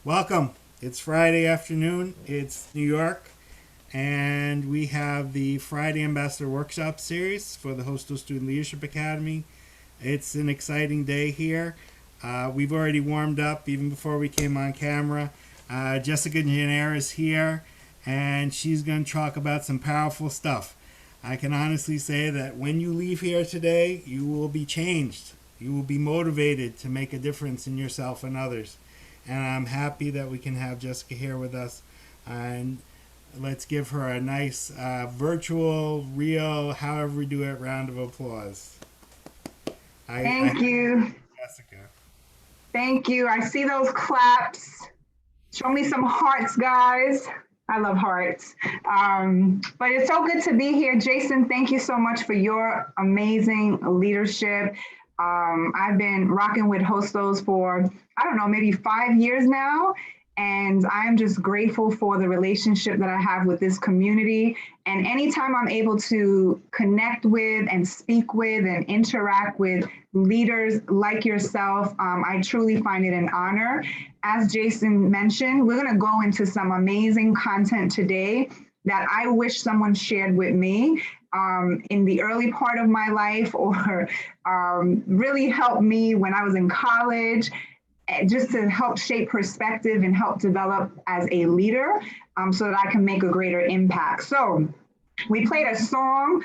Welcome. It's Friday afternoon. It's New York, and we have the Friday Ambassador Workshop Series for the Hostos Student Leadership Academy. It's an exciting day here. We've already warmed up even before we came on camera. Jessica Janniere is here, and she's going to talk about some powerful stuff. I can honestly say that when you leave here today, you will be changed. You will be motivated to make a difference in yourself and others. And I'm happy that we can have Jessica here with us. And let's give her a nice virtual, real, however we do it, round of applause. Thank you. Jessica. Thank you. I see those claps. Show me some hearts, guys. I love hearts. But it's so good to be here. Jason, thank you so much for your amazing leadership. I've been rocking with Hostos for, I don't know, maybe 5 years now. And I'm just grateful for the relationship that I have with this community. And anytime I'm able to connect with and speak with and interact with leaders like yourself, I truly find it an honor. As Jason mentioned, we're going to go into some amazing content today that I wish someone shared with me in the early part of my life, or really helped me when I was in college, just to help shape perspective and help develop as a leader, so that I can make a greater impact. So we played a song.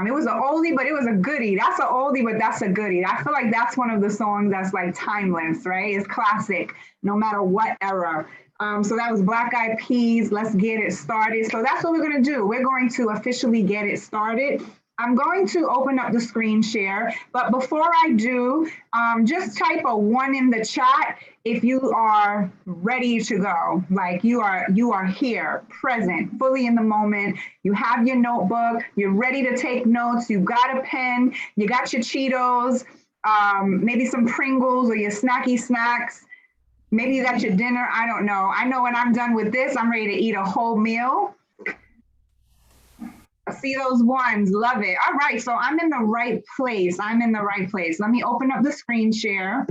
It was an oldie, but it was a goodie. That's an oldie, but that's a goodie. I feel like that's one of the songs that's like timeless, right? It's classic, no matter what era. So that was Black Eyed Peas, Let's Get It Started. So that's what we're going to do. We're going to officially get it started. I'm going to open up the screen share, but before I do, just type a 1 in the chat if you are ready to go. Like you are here, present, fully in the moment. You have your notebook, you're ready to take notes, you got a pen, you got your Cheetos, maybe some Pringles or your snacky snacks. Maybe you got your dinner, I don't know. I know when I'm done with this, I'm ready to eat a whole meal. I see those ones, love it. All right, so I'm in the right place. Let me open up the screen share.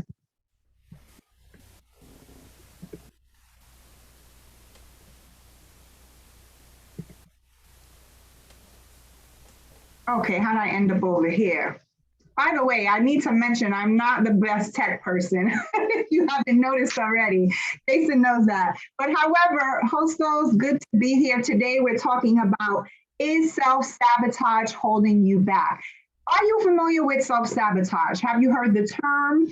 Okay, how did I end up over here? By the way, I need to mention I'm not the best tech person, if you haven't noticed already. Jason knows that. But however, Hostos, good to be here today. We're talking about, is self-sabotage holding you back? Are you familiar with self-sabotage? Have you heard the term?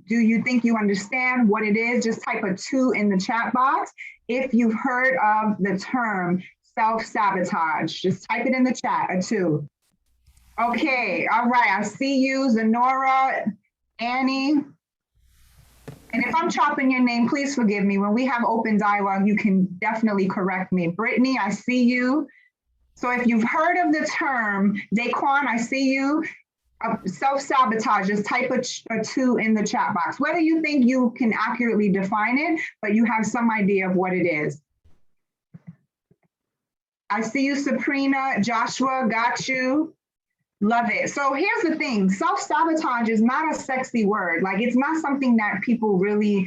Do you think you understand what it is? Just type a 2 in the chat box if you've heard of the term self-sabotage. Just type it in the chat, a 2. Okay, all right, I see you, Zenora, Annie. And if I'm chopping your name, please forgive me. When we have open dialogue, you can definitely correct me. Brittany, I see you. So if you've heard of the term, Daquan, I see you. Self-sabotage, just type a 2 in the chat box. Whether you think you can accurately define it, but you have some idea of what it is. I see you, Sabrina, Joshua, got you. Love it. So here's the thing, self-sabotage is not a sexy word. Like, it's not something that people really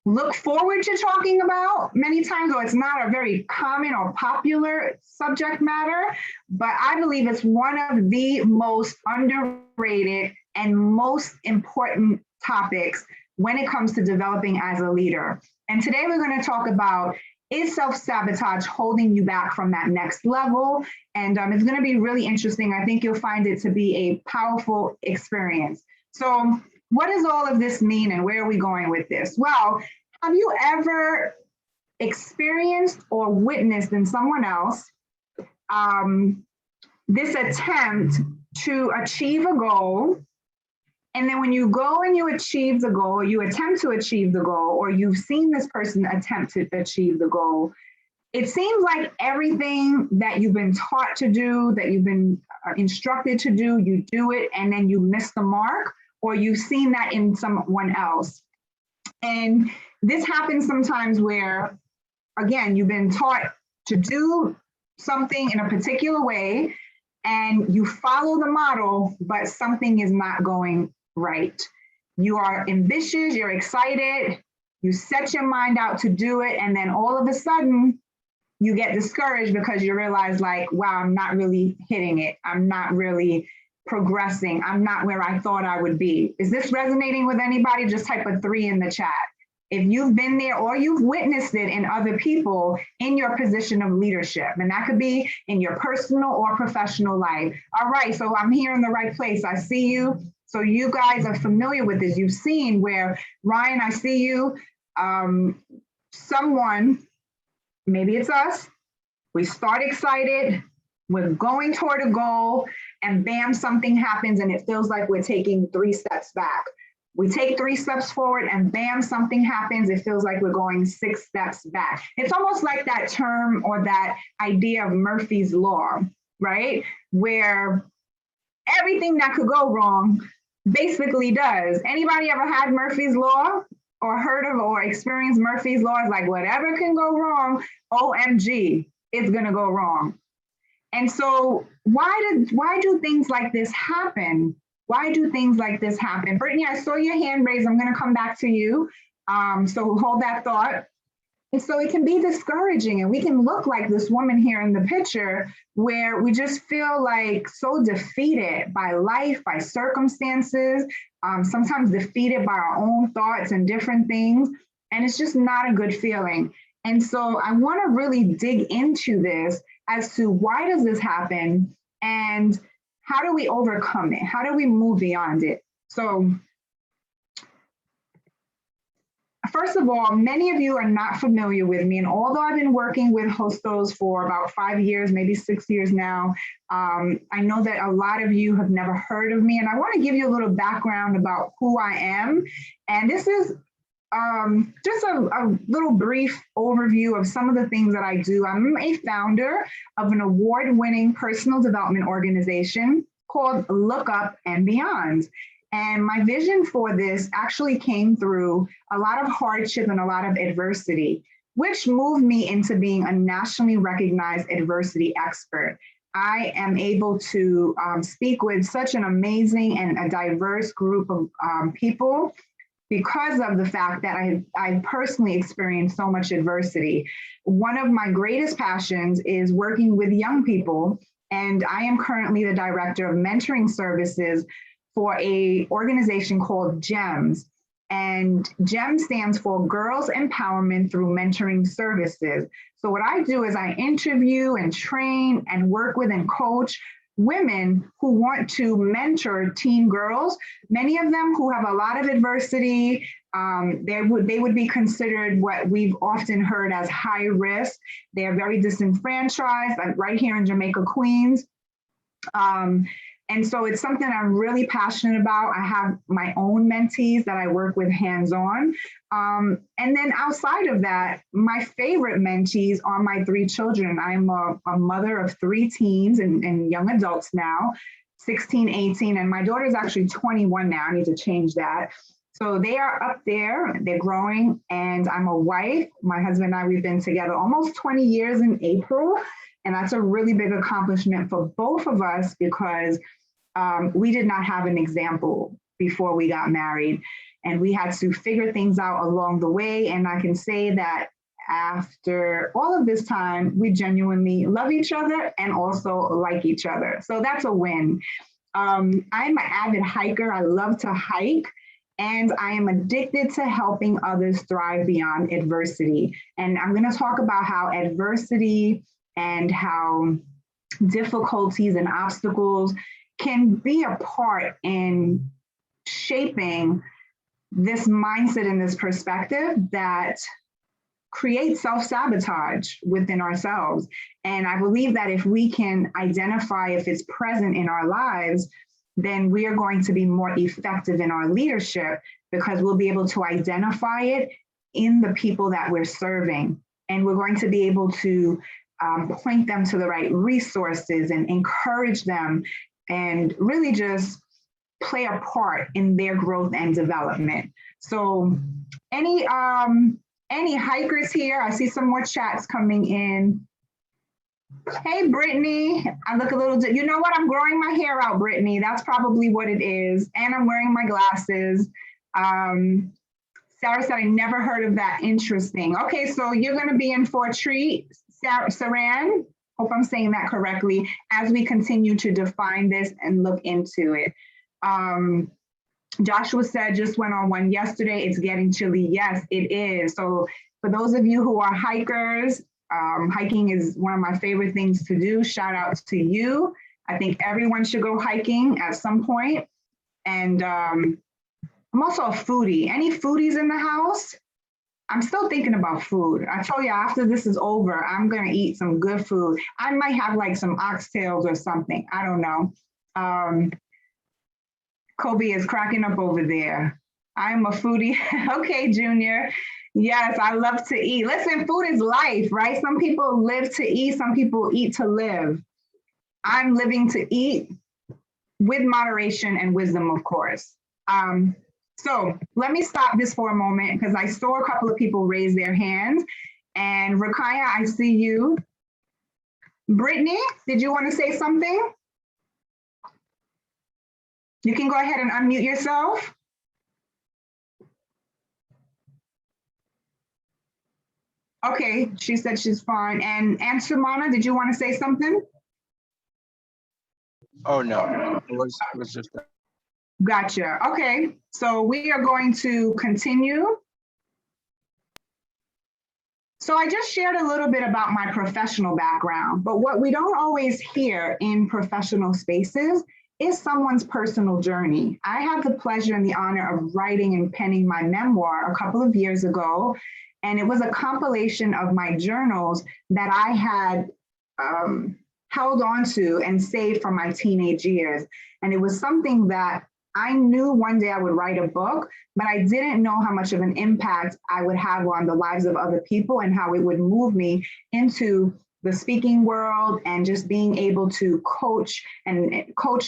look forward to talking about many times, or it's not a very common or popular subject matter, but I believe it's one of the most underrated and most important topics when it comes to developing as a leader. And today we're going to talk about, is self-sabotage holding you back from that next level? And it's going to be really interesting. I think you'll find it to be a powerful experience. So what does all of this mean, and where are we going with this? Well, have you ever experienced or witnessed in someone else this attempt to achieve a goal? And then when you go and you achieve the goal, you attempt to achieve the goal, or you've seen this person attempt to achieve the goal, it seems like everything that you've been taught to do, that you've been instructed to do, you do it, and then you miss the mark, or you've seen that in someone else. And this happens sometimes where, again, you've been taught to do something in a particular way, and you follow the model, but something is not going right. You are ambitious, you're excited, you set your mind out to do it, and then all of a sudden, you get discouraged because you realize like, wow, I'm not really hitting it. I'm not really progressing. I'm not where I thought I would be. Is this resonating with anybody? Just type a 3 in the chat. If you've been there or you've witnessed it in other people in your position of leadership, and that could be in your personal or professional life. All right, so I'm here in the right place. I see you. So you guys are familiar with this. You've seen where, Ryan, I see you. Someone, maybe it's us, we start excited, we're going toward a goal, and bam, something happens and it feels like we're taking 3 steps back. We take 3 steps forward and bam, something happens. It feels like we're going 6 steps back. It's almost like that term or that idea of Murphy's Law, right? Where everything that could go wrong basically does. Anybody ever had Murphy's Law or heard of or experienced Murphy's Law? It's like whatever can go wrong, OMG, it's gonna go wrong. And so why do things like this happen? Why do things like this happen? Brittany, I saw your hand raised. I'm gonna come back to you. So hold that thought. And so it can be discouraging, and we can look like this woman here in the picture where we just feel like so defeated by life, by circumstances, sometimes defeated by our own thoughts and different things. And it's just not a good feeling. And so I want to really dig into this as to why does this happen and how do we overcome it? How do we move beyond it? So first of all, many of you are not familiar with me. And although I've been working with Hostos for about 5 years, maybe 6 years now, I know that a lot of you have never heard of me. And I want to give you a little background about who I am. And this is just a little brief overview of some of the things that I do. I'm a founder of an award-winning personal development organization called Look Up and Beyond. And my vision for this actually came through a lot of hardship and a lot of adversity, which moved me into being a nationally recognized adversity expert. I am able to speak with such an amazing and a diverse group of people because of the fact that I personally experienced so much adversity. One of my greatest passions is working with young people, and I am currently the director of mentoring services for an organization called GEMS. And GEMS stands for Girls Empowerment Through Mentoring Services. So what I do is I interview and train and work with and coach women who want to mentor teen girls, many of them who have a lot of adversity. They would be considered what we've often heard as high risk. They are very disenfranchised, like right here in Jamaica, Queens. And so it's something I'm really passionate about. I have my own mentees that I work with hands-on. And then outside of that, my favorite mentees are my 3 children. I'm a mother of 3 teens and young adults now, 16, 18, and my daughter is actually 21 now. I need to change that. So they are up there, they're growing, and I'm a wife. My husband and I, we've been together almost 20 years in April. And that's a really big accomplishment for both of us because we did not have an example before we got married. And we had to figure things out along the way. And I can say that after all of this time, we genuinely love each other and also like each other. So that's a win. I'm an avid hiker. I love to hike. And I am addicted to helping others thrive beyond adversity. And I'm going to talk about how adversity and how difficulties and obstacles can be a part in shaping this mindset and this perspective that creates self-sabotage within ourselves. And I believe that if we can identify if it's present in our lives, then we are going to be more effective in our leadership because we'll be able to identify it in the people that we're serving. And we're going to be able to point them to the right resources and encourage them and really just play a part in their growth and development. So any hikers here? I see some more chats coming in. Hey, Brittany, I look a little, you know what? I'm growing my hair out, Brittany. That's probably what it is. And I'm wearing my glasses. Sarah said, I never heard of that. Interesting. Okay, so you're going to be in for a treat, Saran. Hope I'm saying that correctly, as we continue to define this and look into it. Joshua said, just went on one yesterday. It's getting chilly. Yes, it is. So for those of you who are hikers, hiking is one of my favorite things to do. Shout out to you. I think everyone should go hiking at some point. And I'm also a foodie. Any foodies in the house? I'm still thinking about food. I told you after this is over, I'm going to eat some good food. I might have like some oxtails or something. I don't know. Kobe is cracking up over there. I'm a foodie. Okay, Junior. Yes, I love to eat. Listen, food is life, right? Some people live to eat. Some people eat to live. I'm living to eat with moderation and wisdom, of course. So let me stop this for a moment because I saw a couple of people raise their hands. And Rakaya, I see you. Brittany, did you want to say something? You can go ahead and unmute yourself. Okay, she said she's fine. And Sumana, did you want to say something? Oh, no, it was just that. Gotcha. Okay, so we are going to continue. So I just shared a little bit about my professional background, but what we don't always hear in professional spaces is someone's personal journey. I had the pleasure and the honor of writing and penning my memoir a couple of years ago, and it was a compilation of my journals that I had held on to and saved from my teenage years. And it was something that I knew one day I would write a book, but I didn't know how much of an impact I would have on the lives of other people and how it would move me into the speaking world and just being able to coach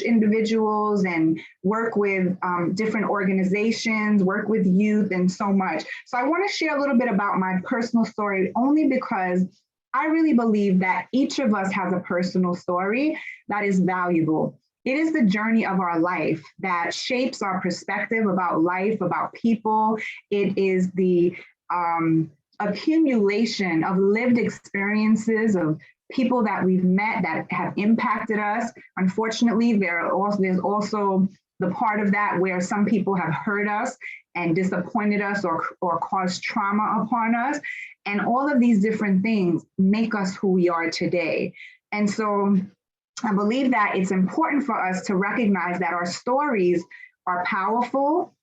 individuals and work with different organizations, work with youth and so much. So I want to share a little bit about my personal story only because I really believe that each of us has a personal story that is valuable. It is the journey of our life that shapes our perspective about life, about people. It is the accumulation of lived experiences of people that we've met that have impacted us. Unfortunately, there's also the part of that where some people have hurt us and disappointed us or caused trauma upon us. And all of these different things make us who we are today. And so I believe that it's important for us to recognize that our stories are powerful,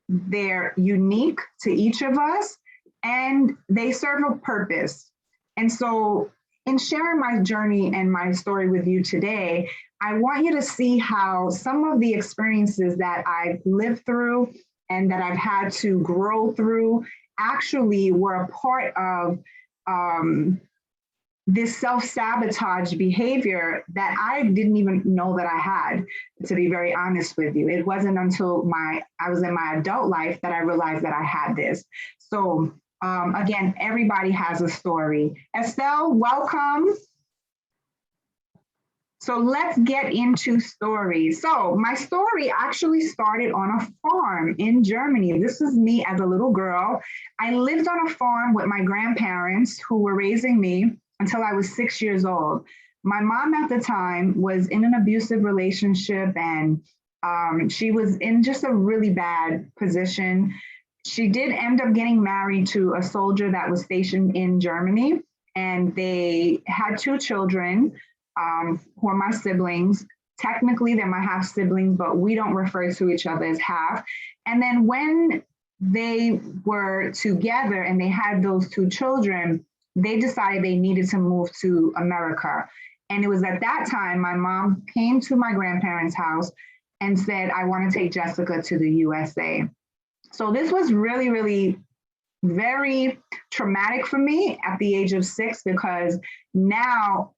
they're unique to each of us, and they serve a purpose. And so in sharing my journey and my story with you today, I want you to see how some of the experiences that I've lived through and that I've had to grow through actually were a part of this self-sabotage behavior that I didn't even know that I had, to be very honest with you. It wasn't until I was in my adult life that I realized that I had this. So again, everybody has a story. Estelle, welcome. So let's get into stories. So my story actually started on a farm in Germany. This is me as a little girl. I lived on a farm with my grandparents who were raising me until I was 6 years old. My mom at the time was in an abusive relationship and she was in just a really bad position. She did end up getting married to a soldier that was stationed in Germany, and they had 2 children who are my siblings. Technically, they're my half siblings, but we don't refer to each other as half. And then when they were together and they had those 2 children, they decided they needed to move to America. And it was at that time my mom came to my grandparents' house and said, I want to take Jessica to the USA. So this was really, really very traumatic for me at the age of 6, because now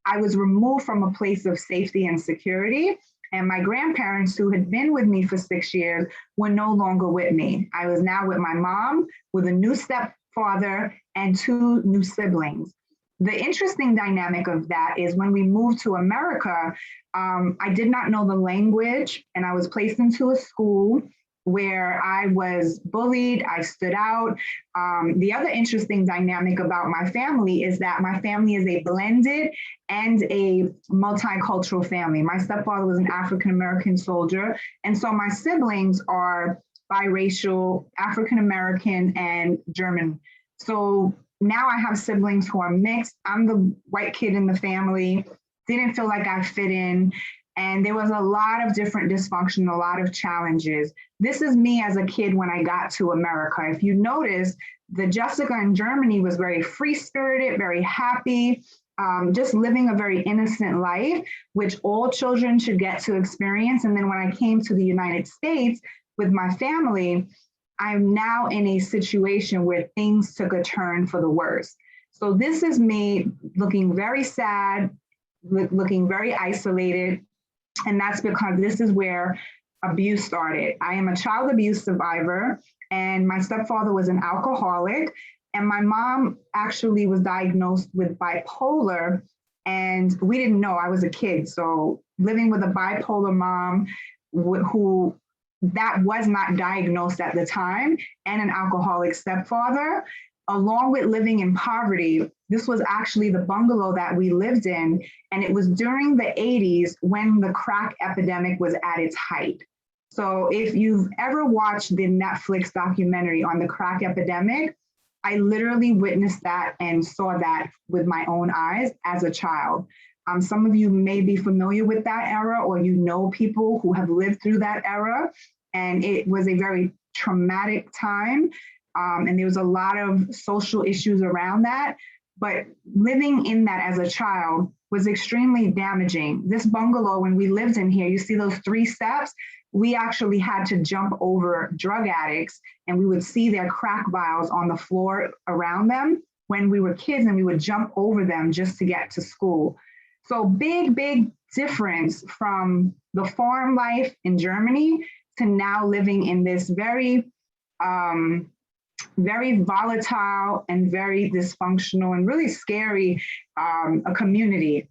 I was removed from a place of safety and security. And my grandparents, who had been with me for 6 years, were no longer with me. I was now with my mom, with a new stepfather and 2 new siblings. The interesting dynamic of that is when we moved to America, I did not know the language, and I was placed into a school where I was bullied, I stood out. The other interesting dynamic about my family is that my family is a blended and a multicultural family. My stepfather was an African-American soldier, and so my siblings are biracial, African-American, and German. So now I have siblings who are mixed. I'm the white kid in the family, didn't feel like I fit in. And there was a lot of different dysfunction, a lot of challenges. This is me as a kid when I got to America. If you notice, the Jessica in Germany was very free-spirited, very happy, just living a very innocent life, which all children should get to experience. And then when I came to the United States with my family, I'm now in a situation where things took a turn for the worse. So this is me looking very sad, looking very isolated. And that's because this is where abuse started. I am a child abuse survivor, and my stepfather was an alcoholic, and my mom actually was diagnosed with bipolar, and we didn't know. I was a kid. So living with a bipolar mom who that was not diagnosed at the time, and an alcoholic stepfather, along with living in poverty. This was actually the bungalow that we lived in. And it was during the 80s when the crack epidemic was at its height. So if you've ever watched the Netflix documentary on the crack epidemic, I literally witnessed that and saw that with my own eyes as a child. Some of you may be familiar with that era, or you know people who have lived through that era. And it was a very traumatic time. And there was a lot of social issues around that. But living in that as a child was extremely damaging. This bungalow, when we lived in here, you see those 3 steps? We actually had to jump over drug addicts, and we would see their crack vials on the floor around them when we were kids, and we would jump over them just to get to school. So big difference from the farm life in Germany to now living in this very volatile and very dysfunctional and really scary a community.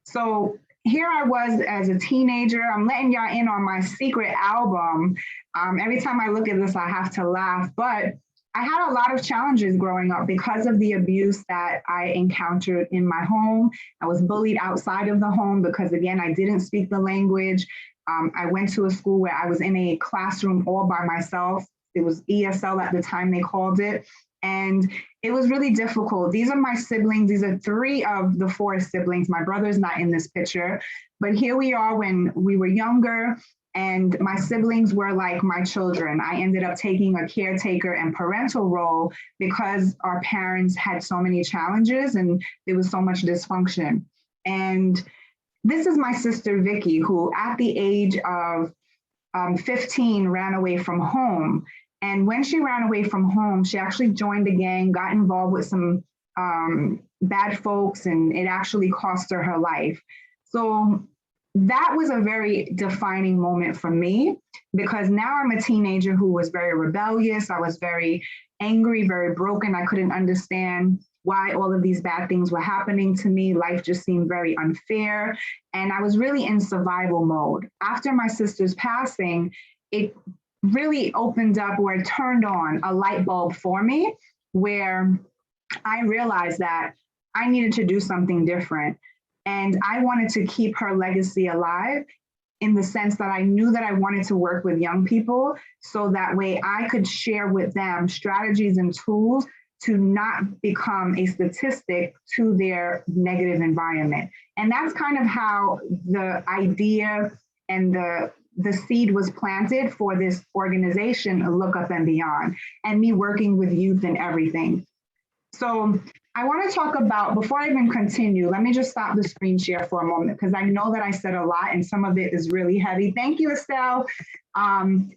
So here I was as a teenager. I'm letting y'all in on my secret album. Every time I look at this, I have to laugh. But I had a lot of challenges growing up because of the abuse that I encountered in my home. I was bullied outside of the home because, again, I didn't speak the language. I went to a school where I was in a classroom all by myself. It was ESL at the time they called it. And it was really difficult. These are my siblings. These are 3 of the 4 siblings. My brother's not in this picture, but here we are when we were younger, and my siblings were like my children. I ended up taking a caretaker and parental role because our parents had so many challenges and there was so much dysfunction. And this is my sister, Vicky, who at the age of 15 ran away from home. And when she ran away from home, she actually joined a gang, got involved with some bad folks, and it actually cost her life. So that was a very defining moment for me, because now I'm a teenager who was very rebellious. I was very angry, very broken. I couldn't understand why all of these bad things were happening to me. Life just seemed very unfair. And I was really in survival mode. After my sister's passing, it really opened up, or it turned on a light bulb for me, where I realized that I needed to do something different. And I wanted to keep her legacy alive, in the sense that I knew that I wanted to work with young people, so that way I could share with them strategies and tools to not become a statistic to their negative environment. And that's kind of how the idea and the seed was planted for this organization, Look Up and Beyond, and me working with youth and everything. So I want to talk about, before I even continue, let me just stop the screen share for a moment, because I know that I said a lot and some of it is really heavy. Thank you, Estelle.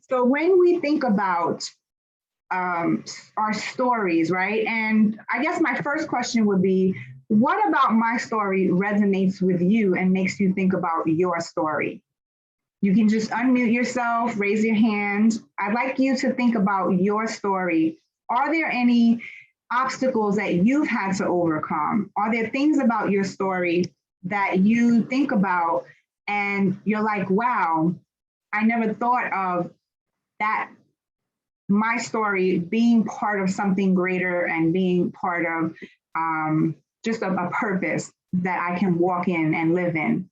So when we think about our stories, right? And I guess my first question would be, what about my story resonates with you and makes you think about your story? You can just unmute yourself, raise your hand. I'd like you to think about your story. Are there any obstacles that you've had to overcome? Are there things about your story that you think about and you're like, wow, I never thought of that my story being part of something greater and being part of just a purpose that I can walk in and live in.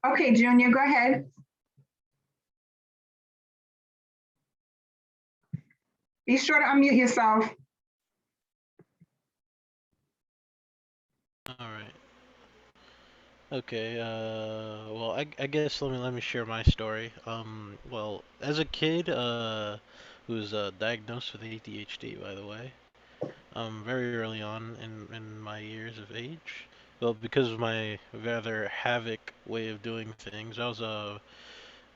Okay, Junior, go ahead. Be sure to unmute yourself. All right. Okay. Well, I guess let me share my story. Well, as a kid, who was diagnosed with ADHD, by the way, very early on in my years of age. Well, because of my rather havoc way of doing things, I was a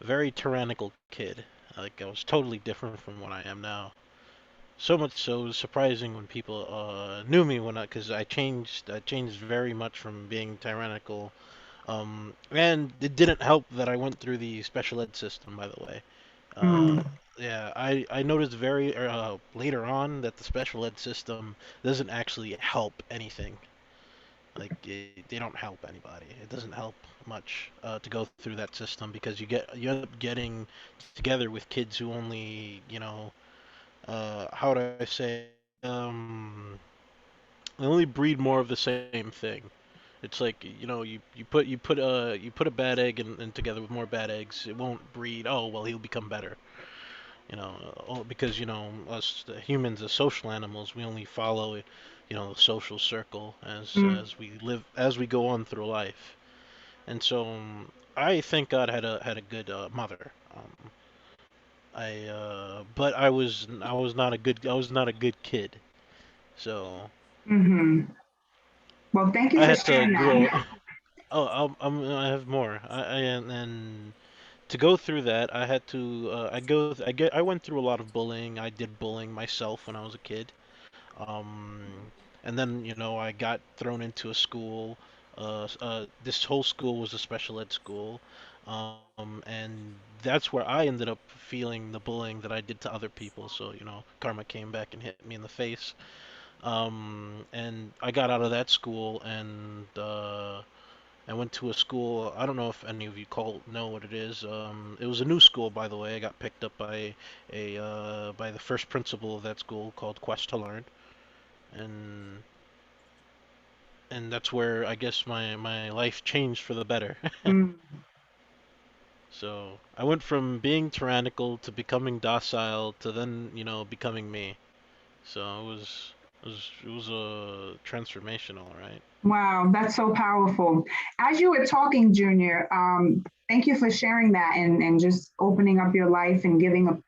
very tyrannical kid. Like I was totally different from what I am now. So much so, it was surprising when people knew me because I changed. I changed very much from being tyrannical. And it didn't help that I went through the special ed system, by the way. Uh, Mm, yeah, I noticed very later on that the special ed system doesn't actually help anything. Like they don't help anybody. It doesn't help much to go through that system because you end up getting together with kids who only how do I say they only breed more of the same thing. It's like you put a bad egg in together with more bad eggs. It won't breed. Oh well, he'll become better. Because us the humans as social animals, we only follow the social circle mm, as we live as we go on through life. And so I thank God had a good mother. But I was not a good kid. So mm-hmm. Well, thank you I for had to sharing grow. that. Oh, I have more. And to go through that, I had to. I went through a lot of bullying. I did bullying myself when I was a kid. Um, and then I got thrown into a school. This whole school was a special ed school. And that's where I ended up feeling the bullying that I did to other people. So karma came back and hit me in the face. And I got out of that school and I went to a school. I don't know if any of you know what it is. It was a new school, by the way. I got picked up by the first principal of that school called Quest to Learn, and that's where I guess my life changed for the better. Mm, So I went from being tyrannical to becoming docile to then becoming me. So it was a transformational, right? wow, that's so powerful. As you were talking, Junior, thank you for sharing that and just opening up your life and giving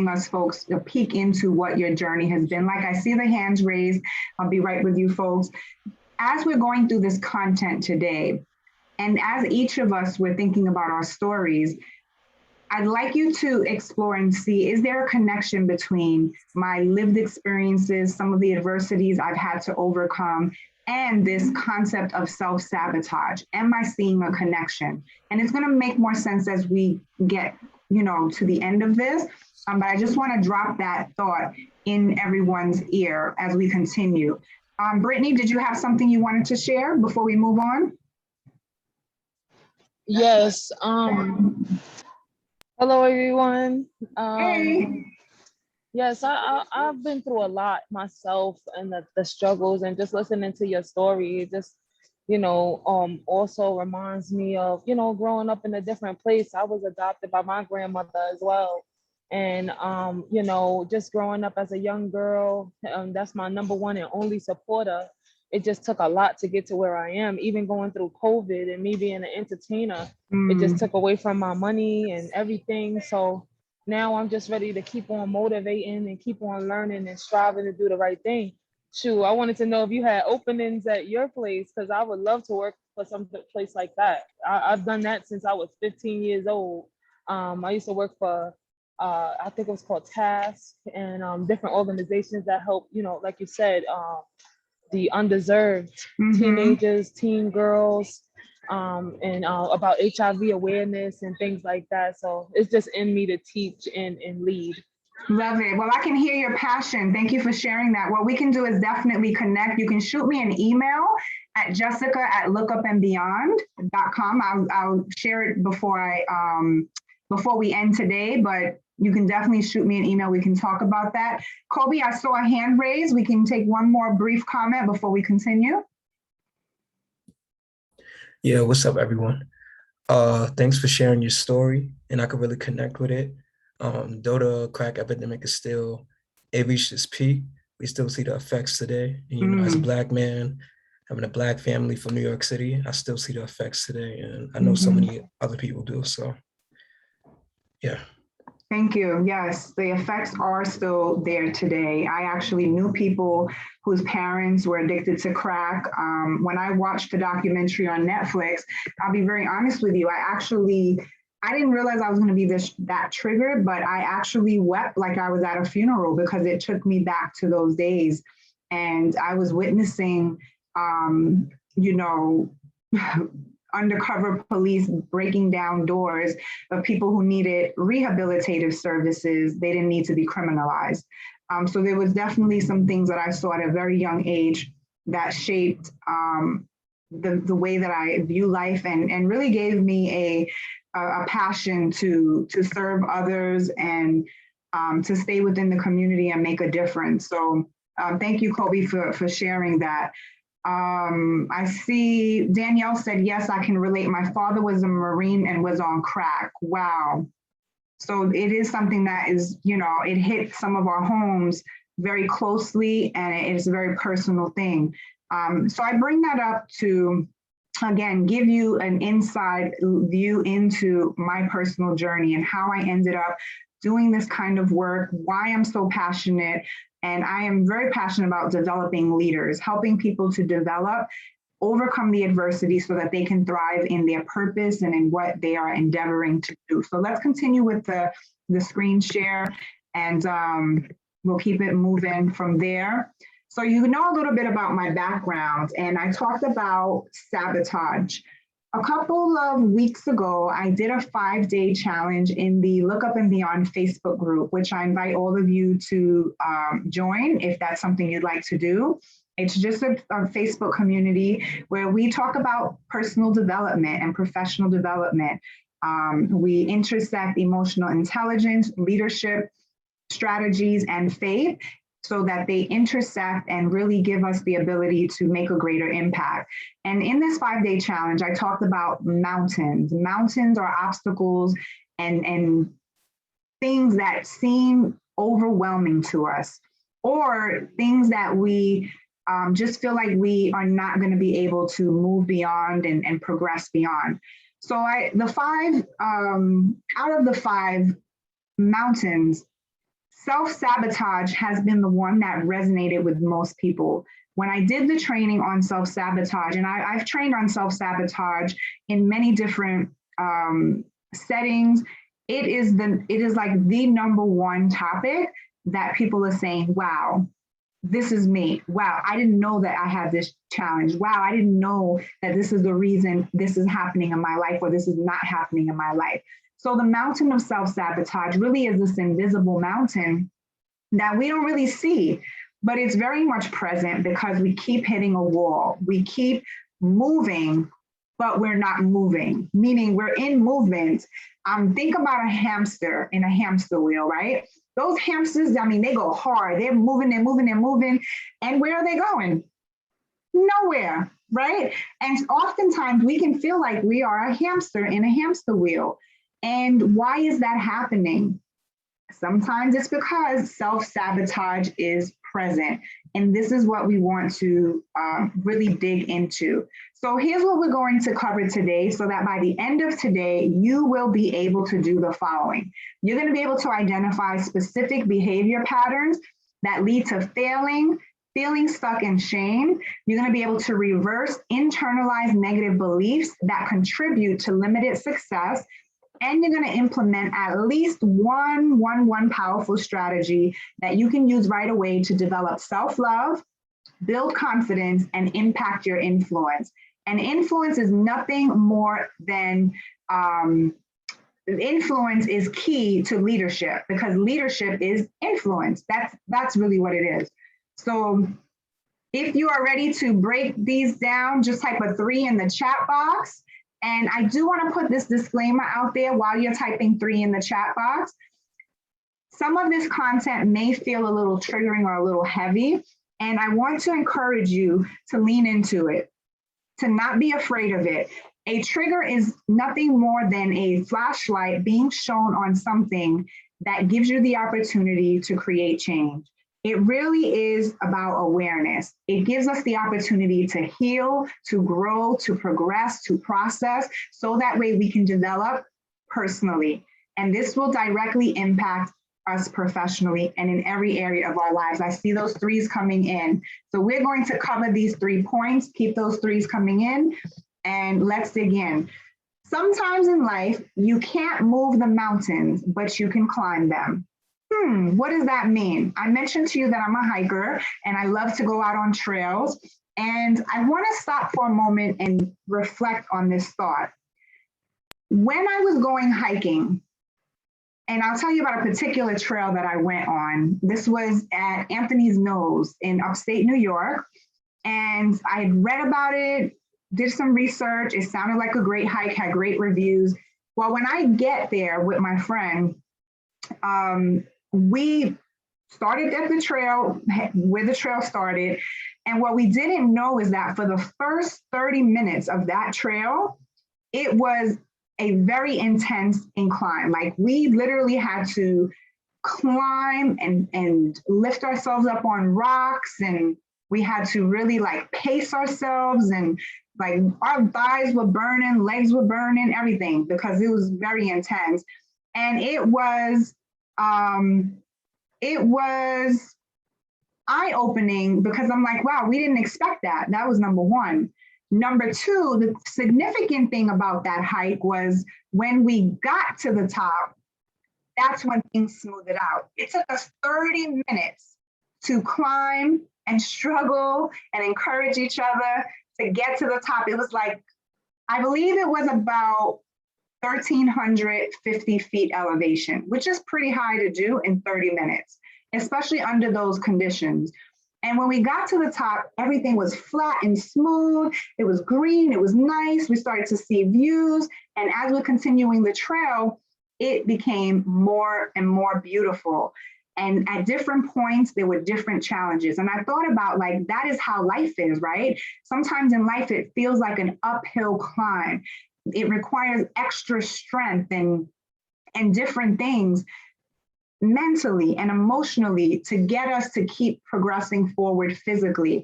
us folks a peek into what your journey has been like. I see the hands raised. I'll be right with you folks. As we're going through this content today, and as each of us were thinking about our stories, I'd like you to explore and see, is there a connection between my lived experiences, some of the adversities I've had to overcome, and this concept of self-sabotage? Am I seeing a connection? And it's going to make more sense as we get, to the end of this. But I just want to drop that thought in everyone's ear as we continue. Brittany, did you have something you wanted to share before we move on? Yes. Hello, everyone. Hey. Yes, I've been through a lot myself and the struggles, and just listening to your story, it just, also reminds me of, growing up in a different place. I was adopted by my grandmother as well. And, just growing up as a young girl, that's my number one and only supporter. It just took a lot to get to where I am, even going through COVID and me being an entertainer. It just took away from my money and everything. So now I'm just ready to keep on motivating and keep on learning and striving to do the right thing. Shoo, I wanted to know if you had openings at your place, because I would love to work for some place like that. I've done that since I was 15 years old. I used to work for, I think it was called Task, and different organizations that help, like you said, the undeserved teenagers, teen girls, and about HIV awareness and things like that. So it's just in me to teach and lead. Love it. Well, I can hear your passion. Thank you for sharing that. What we can do is definitely connect. You can shoot me an email at jessica@lookupandbeyond.com. I'll share it before before we end today, but you can definitely shoot me an email. We can talk about that. Kobe, I saw a hand raised. We can take one more brief comment before we continue. Yeah, what's up, everyone? Thanks for sharing your story, and I could really connect with it. Though the crack epidemic is still, it reached its peak, we still see the effects today. And, you know, as a Black man, having a Black family from New York City, I still see the effects today, and I know so many other people do, so yeah. Thank you. Yes, the effects are still there today. I actually knew people whose parents were addicted to crack. When I watched the documentary on Netflix, I'll be very honest with you, I didn't realize I was going to be that triggered, but I actually wept like I was at a funeral because it took me back to those days. And I was witnessing, you know, undercover police breaking down doors of people who needed rehabilitative services. They didn't need to be criminalized. So there was definitely some things that I saw at a very young age that shaped the way that I view life and really gave me a passion to serve others and to stay within the community and make a difference. So thank you, Kobe, for sharing that. I see Danielle said, yes, I can relate. My father was a Marine and was on crack. Wow. So it is something that is, you know, it hit some of our homes very closely, and it is a very personal thing. So I bring that up to, again, give you an inside view into my personal journey and how I ended up doing this kind of work, why I'm so passionate. And I am very passionate about developing leaders, helping people to develop, overcome the adversity so that they can thrive in their purpose and in what they are endeavoring to do. So let's continue with the screen share, and we'll keep it moving from there. So you know a little bit about my background, and I talked about sabotage. A couple of weeks ago, I did a 5-day challenge in the Look Up and Beyond Facebook group, which I invite all of you to join if that's something you'd like to do. It's just a Facebook community where we talk about personal development and professional development. We intersect emotional intelligence, leadership, strategies, and faith, so that they intersect and really give us the ability to make a greater impact. And in this 5-day challenge, I talked about mountains. Mountains are obstacles and things that seem overwhelming to us, or things that we just feel like we are not going to be able to move beyond and progress beyond. So out of the 5 mountains, self-sabotage has been the one that resonated with most people. When I did the training on self-sabotage, and I've trained on self-sabotage in many different settings, it is like the number one topic that people are saying, wow, this is me. Wow, I didn't know that I had this challenge. Wow, I didn't know that this is the reason this is happening in my life, or this is not happening in my life. So the mountain of self-sabotage really is this invisible mountain that we don't really see, but it's very much present because we keep hitting a wall. We keep moving, but we're not moving, meaning we're in movement. Think about a hamster in a hamster wheel, right? Those hamsters, I mean, they go hard. They're moving, they're moving, they're moving. And where are they going? Nowhere, right? And oftentimes we can feel like we are a hamster in a hamster wheel. And why is that happening? Sometimes it's because self-sabotage is present. And this is what we want to really dig into. So here's what we're going to cover today, so that by the end of today, you will be able to do the following. You're going to be able to identify specific behavior patterns that lead to failing, feeling stuck in shame. You're going to be able to reverse internalized negative beliefs that contribute to limited success. And you're going to implement at least one powerful strategy that you can use right away to develop self-love, build confidence, and impact your influence. And influence is nothing more than, influence is key to leadership, because leadership is influence. That's really what it is. So if you are ready to break these down, just type a 3 in the chat box. And I do want to put this disclaimer out there while you're typing 3 in the chat box. Some of this content may feel a little triggering or a little heavy, and I want to encourage you to lean into it, to not be afraid of it. A trigger is nothing more than a flashlight being shown on something that gives you the opportunity to create change. It really is about awareness. It gives us the opportunity to heal, to grow, to progress, to process, so that way we can develop personally. And this will directly impact us professionally and in every area of our lives. I see those 3s coming in. So we're going to cover these 3 points, keep those 3s coming in, and let's dig in. Sometimes in life, you can't move the mountains, but you can climb them. What does that mean? I mentioned to you that I'm a hiker and I love to go out on trails. And I want to stop for a moment and reflect on this thought. When I was going hiking, and I'll tell you about a particular trail that I went on. This was at Anthony's Nose in upstate New York. And I had read about it, did some research. It sounded like a great hike, had great reviews. Well, when I get there with my friend, we started at the trail, where the trail started. And what we didn't know is that for the first 30 minutes of that trail, it was a very intense incline. Like we literally had to climb and lift ourselves up on rocks, and we had to really like pace ourselves, and like our thighs were burning, legs were burning, everything, because it was very intense. And it was eye-opening, because I'm like, wow, we didn't expect that. That was number one. Number two, the significant thing about that hike was when we got to the top, that's when things smoothed it out. It took us 30 minutes to climb and struggle and encourage each other to get to the top. It was like, I believe it was about 1,350 feet elevation, which is pretty high to do in 30 minutes, especially under those conditions. And when we got to the top, everything was flat and smooth. It was green, it was nice. We started to see views. And as we're continuing the trail, it became more and more beautiful. And at different points, there were different challenges. And I thought about, like, that is how life is, right? Sometimes in life, it feels like an uphill climb. It requires extra strength and different things mentally and emotionally to get us to keep progressing forward physically.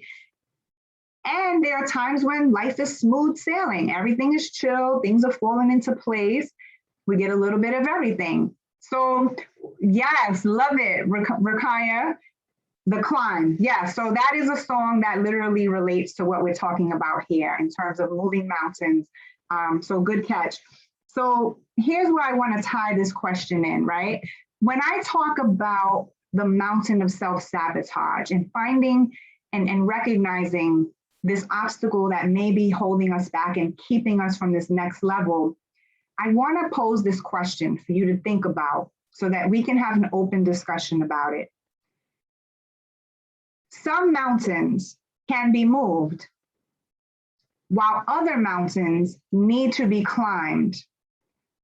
And there are times when life is smooth sailing. Everything is chill. Things are falling into place. We get a little bit of everything. So yes, love it, Rakaya, The Climb. Yeah, so that is a song that literally relates to what we're talking about here in terms of moving mountains. So good catch. So here's where I want to tie this question in, right? When I talk about the mountain of self-sabotage and finding and recognizing this obstacle that may be holding us back and keeping us from this next level, I want to pose this question for you to think about so that we can have an open discussion about it. Some mountains can be moved, while other mountains need to be climbed.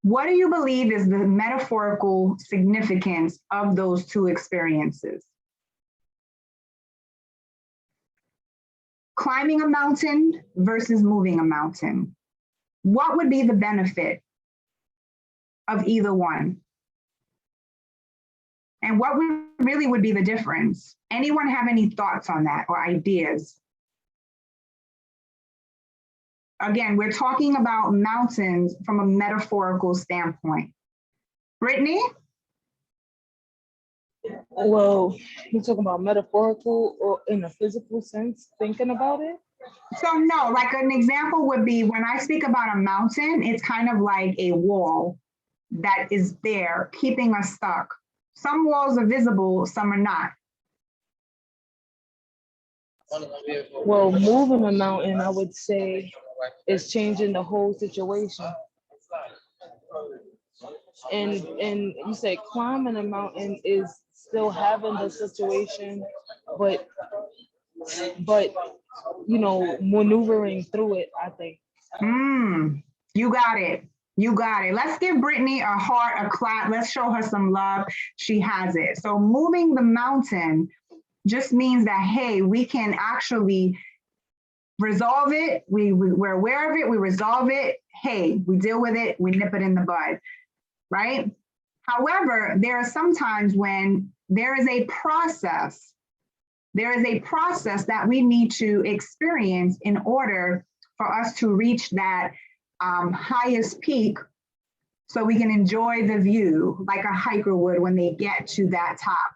What do you believe is the metaphorical significance of those two experiences? Climbing a mountain versus moving a mountain. What would be the benefit of either one? And what really would be the difference? Anyone have any thoughts on that or ideas? Again, we're talking about mountains from a metaphorical standpoint. Brittany? Well, you're talking about metaphorical or in a physical sense, thinking about it? So no, like an example would be when I speak about a mountain, it's kind of like a wall that is there keeping us stuck. Some walls are visible, some are not. Well, moving a mountain, I would say, is changing the whole situation. And you say climbing a mountain is still having the situation, but you know, maneuvering through it, I think. You got it. You got it. Let's give Brittany a heart, a clap. Let's show her some love. She has it. So moving the mountain just means that, hey, we can actually resolve it. We're aware of it. We resolve it. Hey, we deal with it. We nip it in the bud, right? However, there are some times when there is a process. There is a process that we need to experience in order for us to reach that highest peak so we can enjoy the view like a hiker would when they get to that top.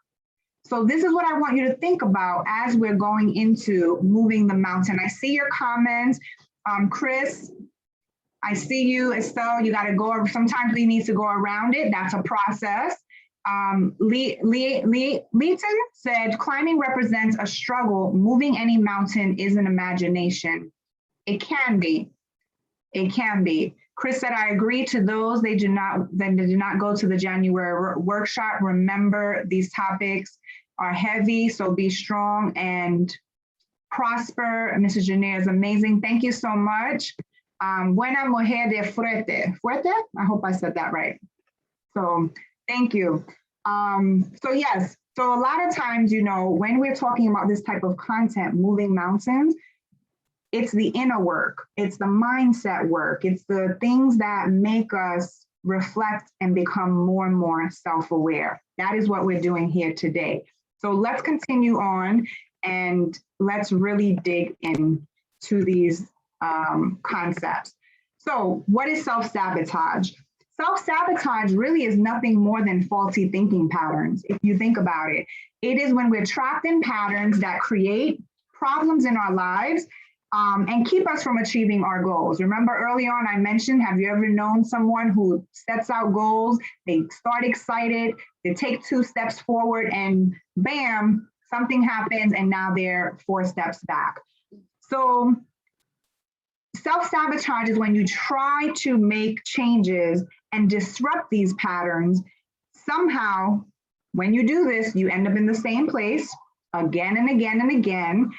So this is what I want you to think about as we're going into moving the mountain. I see your comments. Chris, I see you. Estelle, you got to go. Sometimes we need to go around it. That's a process. Leeton said, climbing represents a struggle. Moving any mountain is an imagination. It can be. It can be. Chris said, I agree to those. They do not go to the January workshop. Remember, these topics are heavy, so be strong and prosper. Mrs. Janniere is amazing. Thank you so much. Buena mujer de fuerte. Fuerte? I hope I said that right. So thank you. So yes, so a lot of times, you know, when we're talking about this type of content, moving mountains, it's the inner work, it's the mindset work, it's the things that make us reflect and become more and more self-aware. That is what we're doing here today. So let's continue on and let's really dig into these concepts. So what is self-sabotage? Self-sabotage really is nothing more than faulty thinking patterns. If you think about it, it is when we're trapped in patterns that create problems in our lives and keep us from achieving our goals. Remember early on I mentioned, have you ever known someone who sets out goals, they start excited, they take 2 steps forward and bam, something happens and now they're 4 steps back. So self-sabotage is when you try to make changes and disrupt these patterns. Somehow, when you do this, you end up in the same place again and again and again.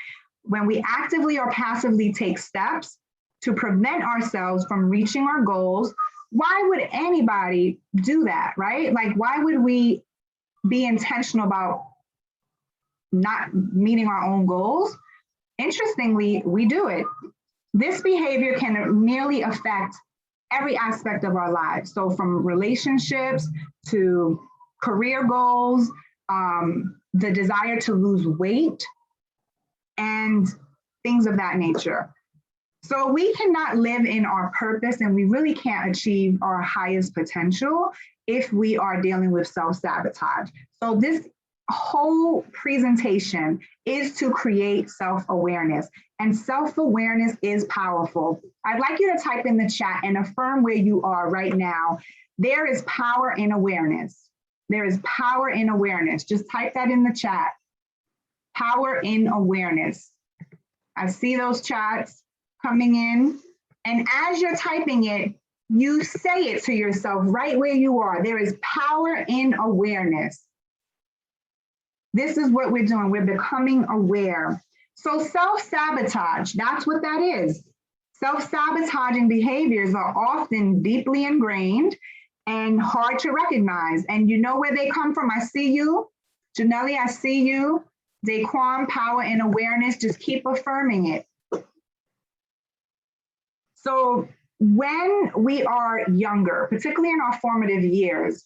When we actively or passively take steps to prevent ourselves from reaching our goals, why would anybody do that, right? Like, why would we be intentional about not meeting our own goals? Interestingly, we do it. This behavior can nearly affect every aspect of our lives. So from relationships to career goals, the desire to lose weight, and things of that nature. So we cannot live in our purpose and we really can't achieve our highest potential if we are dealing with self-sabotage. So this whole presentation is to create self-awareness, and self-awareness is powerful. I'd like you to type in the chat and affirm where you are right now. There is power in awareness. There is power in awareness. Just type that in the chat. Power in awareness. I see those chats coming in. And as you're typing it, you say it to yourself right where you are. There is power in awareness. This is what we're doing. We're becoming aware. So self-sabotage, that's what that is. Self-sabotaging behaviors are often deeply ingrained and hard to recognize. And you know where they come from. I see you. Janelle, I see you. Daquan, power and awareness, just keep affirming it. So when we are younger, particularly in our formative years,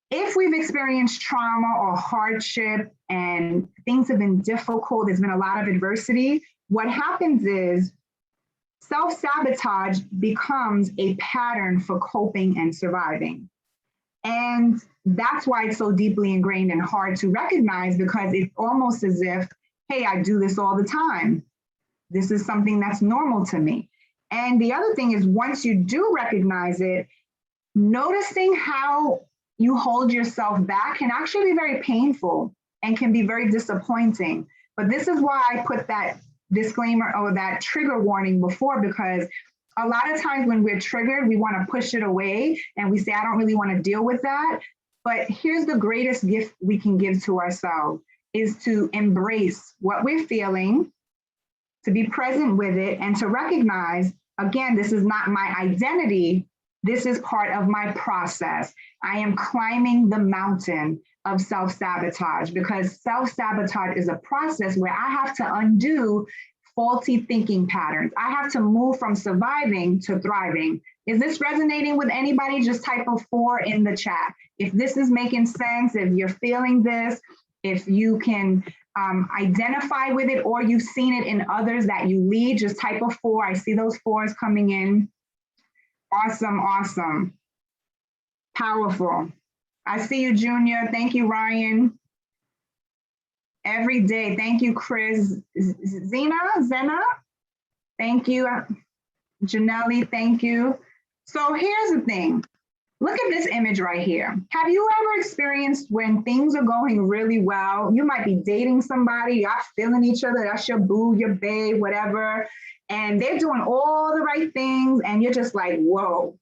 if we've experienced trauma or hardship and things have been difficult, there's been a lot of adversity, what happens is self-sabotage becomes a pattern for coping and surviving. And that's why it's so deeply ingrained and hard to recognize, because it's almost as if, hey, I do this all the time. This is something that's normal to me. And the other thing is, once you do recognize it, noticing how you hold yourself back can actually be very painful and can be very disappointing. But this is why I put that disclaimer or that trigger warning before, because a lot of times when we're triggered, we want to push it away and we say, I don't really want to deal with that. But here's the greatest gift we can give to ourselves, is to embrace what we're feeling, to be present with it, and to recognize Again, this is not my identity. This is part of my process. I am climbing the mountain of self-sabotage, because self-sabotage is a process where I have to undo faulty thinking patterns. I have to move from surviving to thriving. Is this resonating with anybody? Just type a 4 in the chat. If this is making sense, if you're feeling this, if you can identify with it, or you've seen it in others that you lead, just type a 4. I see those 4s coming in. Awesome, awesome. Powerful. I see you, Junior. Thank you, Ryan. Every day. Thank you, Chris. Zena? Thank you. Janelle, thank you. So here's the thing. Look at this image right here. Have you ever experienced when things are going really well? You might be dating somebody, you're feeling each other, that's your boo, your bae, whatever, and they're doing all the right things, and you're just like, whoa,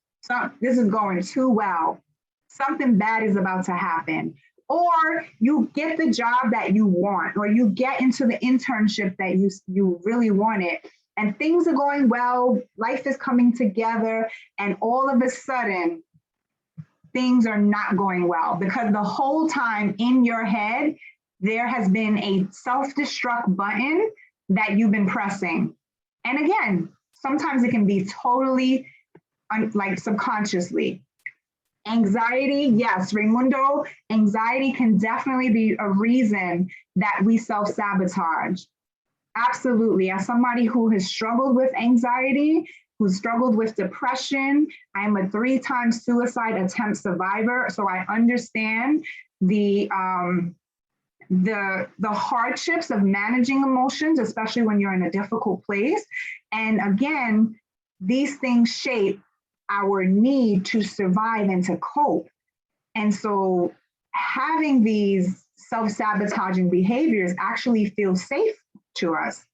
this is going too well. Something bad is about to happen. Or you get the job that you want, or you get into the internship that you really wanted, and things are going well, life is coming together, and all of a sudden, things are not going well, because the whole time in your head, there has been a self-destruct button that you've been pressing. And again, sometimes it can be totally like subconsciously. Anxiety, yes, Raimundo, anxiety can definitely be a reason that we self-sabotage. Absolutely. As somebody who has struggled with anxiety, who struggled with depression, I'm a 3-time suicide attempt survivor, so I understand the hardships of managing emotions, especially when you're in a difficult place. And again, these things shape our need to survive and to cope. And so having these self-sabotaging behaviors actually feels safe to us.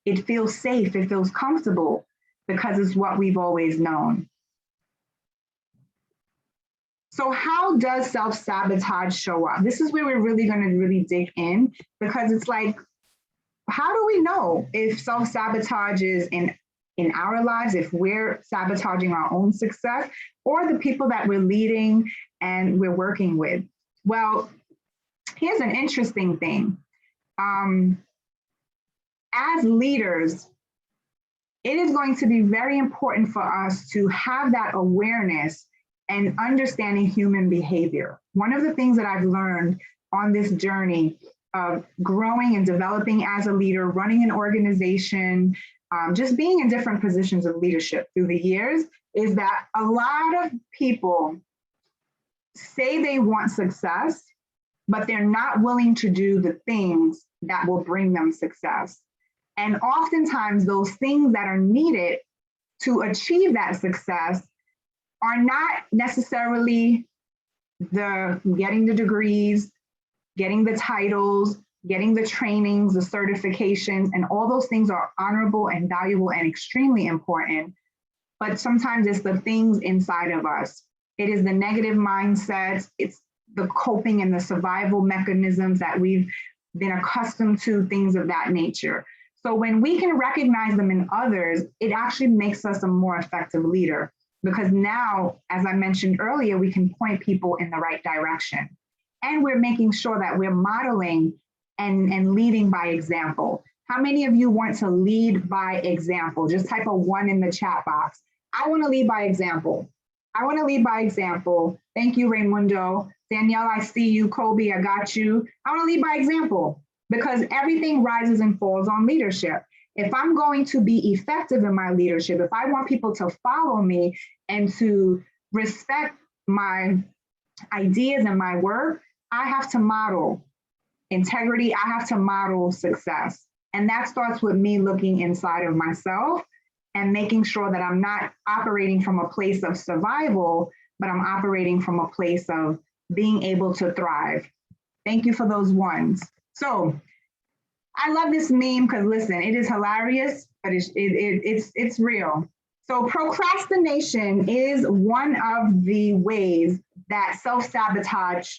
It feels safe, it feels comfortable, because it's what we've always known. So how does self-sabotage show up? This is where we're really going to really dig in, because it's like, how do we know if self-sabotage is in our lives, if we're sabotaging our own success, or the people that we're leading and we're working with? Well, here's an interesting thing. As leaders, it is going to be very important for us to have that awareness and understanding human behavior. One of the things that I've learned on this journey of growing and developing as a leader, running an organization, just being in different positions of leadership through the years, is that a lot of people say they want success, but they're not willing to do the things that will bring them success. And oftentimes those things that are needed to achieve that success are not necessarily getting the degrees, getting the titles, getting the trainings, the certifications, and all those things are honorable and valuable and extremely important. But sometimes it's the things inside of us. It is the negative mindsets, it's the coping and the survival mechanisms that we've been accustomed to, things of that nature. So when we can recognize them in others, it actually makes us a more effective leader, because now, as I mentioned earlier, we can point people in the right direction. And we're making sure that we're modeling and leading by example. How many of you want to lead by example? Just type a 1 in the chat box. I want to lead by example. I want to lead by example. Thank you, Raimundo. Danielle, I see you. Kobe, I got you. I want to lead by example, because everything rises and falls on leadership. If I'm going to be effective in my leadership, if I want people to follow me and to respect my ideas and my work, I have to model integrity. I have to model success. And that starts with me looking inside of myself and making sure that I'm not operating from a place of survival, but I'm operating from a place of being able to thrive. Thank you for those ones. So I love this meme because, listen, it is hilarious, but it's real. So procrastination is one of the ways that self-sabotage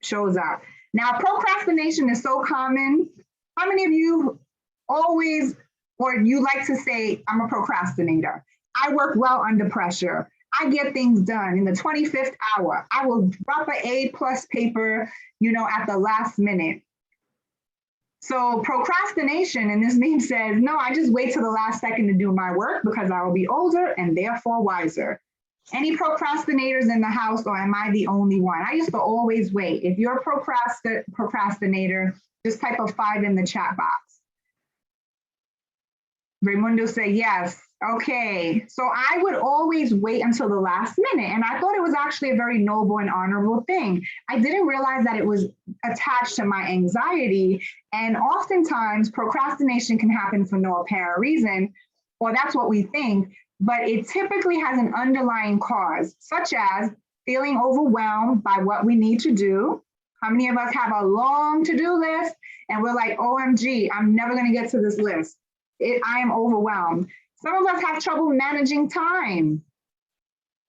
shows up. Now, procrastination is so common. How many of you always or you like to say, I'm a procrastinator. I work well under pressure. I get things done in the 25th hour. I will drop an A+ paper, at the last minute. So procrastination, and this meme says, no, I just wait till the last second to do my work because I will be older and therefore wiser. Any procrastinators in the house, or am I the only one? I used to always wait. If you're a procrastinator, just type a 5 in the chat box. Raimundo said, yes. Okay. So I would always wait until the last minute. And I thought it was actually a very noble and honorable thing. I didn't realize that it was attached to my anxiety. And oftentimes procrastination can happen for no apparent reason, or that's what we think, but it typically has an underlying cause, such as feeling overwhelmed by what we need to do. How many of us have a long to-do list and we're like, OMG, I'm never going to get to this list. I am overwhelmed. Some of us have trouble managing time.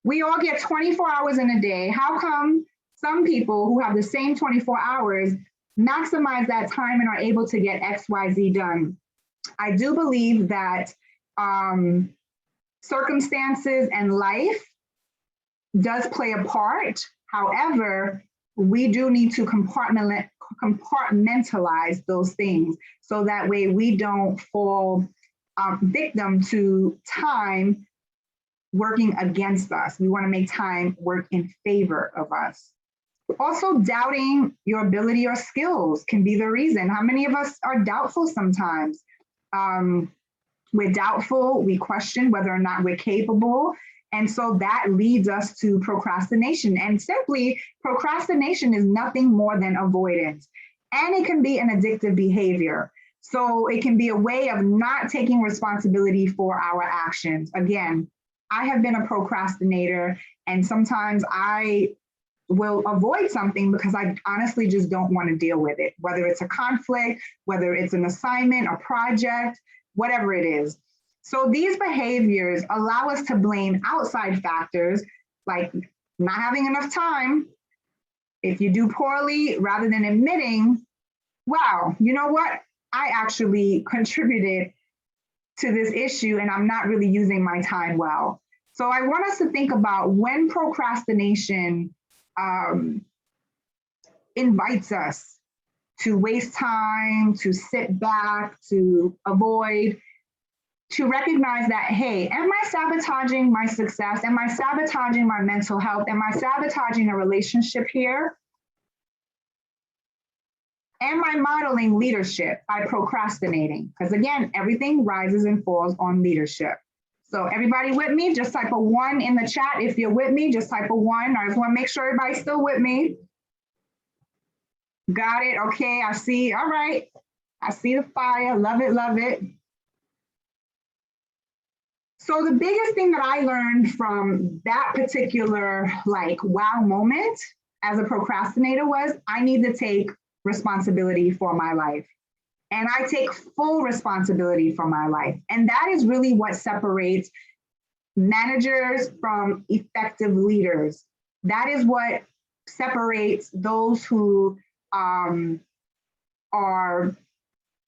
We all get 24 hours in a day. How come some people who have the same 24 hours maximize that time and are able to get X, Y, Z done? I do believe that circumstances and life does play a part. However, we do need to compartmentalize those things so that way we don't fall victim to time working against us. We want to make time work in favor of us. Also, doubting your ability or skills can be the reason. How many of us are doubtful sometimes? We're doubtful, we question whether or not we're capable. And so that leads us to procrastination. And simply, procrastination is nothing more than avoidance. And it can be an addictive behavior. So it can be a way of not taking responsibility for our actions. Again, I have been a procrastinator, and sometimes I will avoid something because I honestly just don't want to deal with it, whether it's a conflict, whether it's an assignment, a project, whatever it is. So these behaviors allow us to blame outside factors like not having enough time. If you do poorly, rather than admitting, wow, you know what? I actually contributed to this issue and I'm not really using my time well. So I want us to think about when procrastination invites us to waste time, to sit back, to avoid, to recognize that, hey, am I sabotaging my success? Am I sabotaging my mental health? Am I sabotaging a relationship here? Am I modeling leadership by procrastinating? Because again, everything rises and falls on leadership. So everybody with me, just type a 1 in the chat. If you're with me, just type a 1. I just want to make sure everybody's still with me. Got it. Okay, I see. All right. I see the fire. Love it, love it. So the biggest thing that I learned from that particular wow moment as a procrastinator was I need to take responsibility for my life. And I take full responsibility for my life. And that is really what separates managers from effective leaders. That is what separates those who are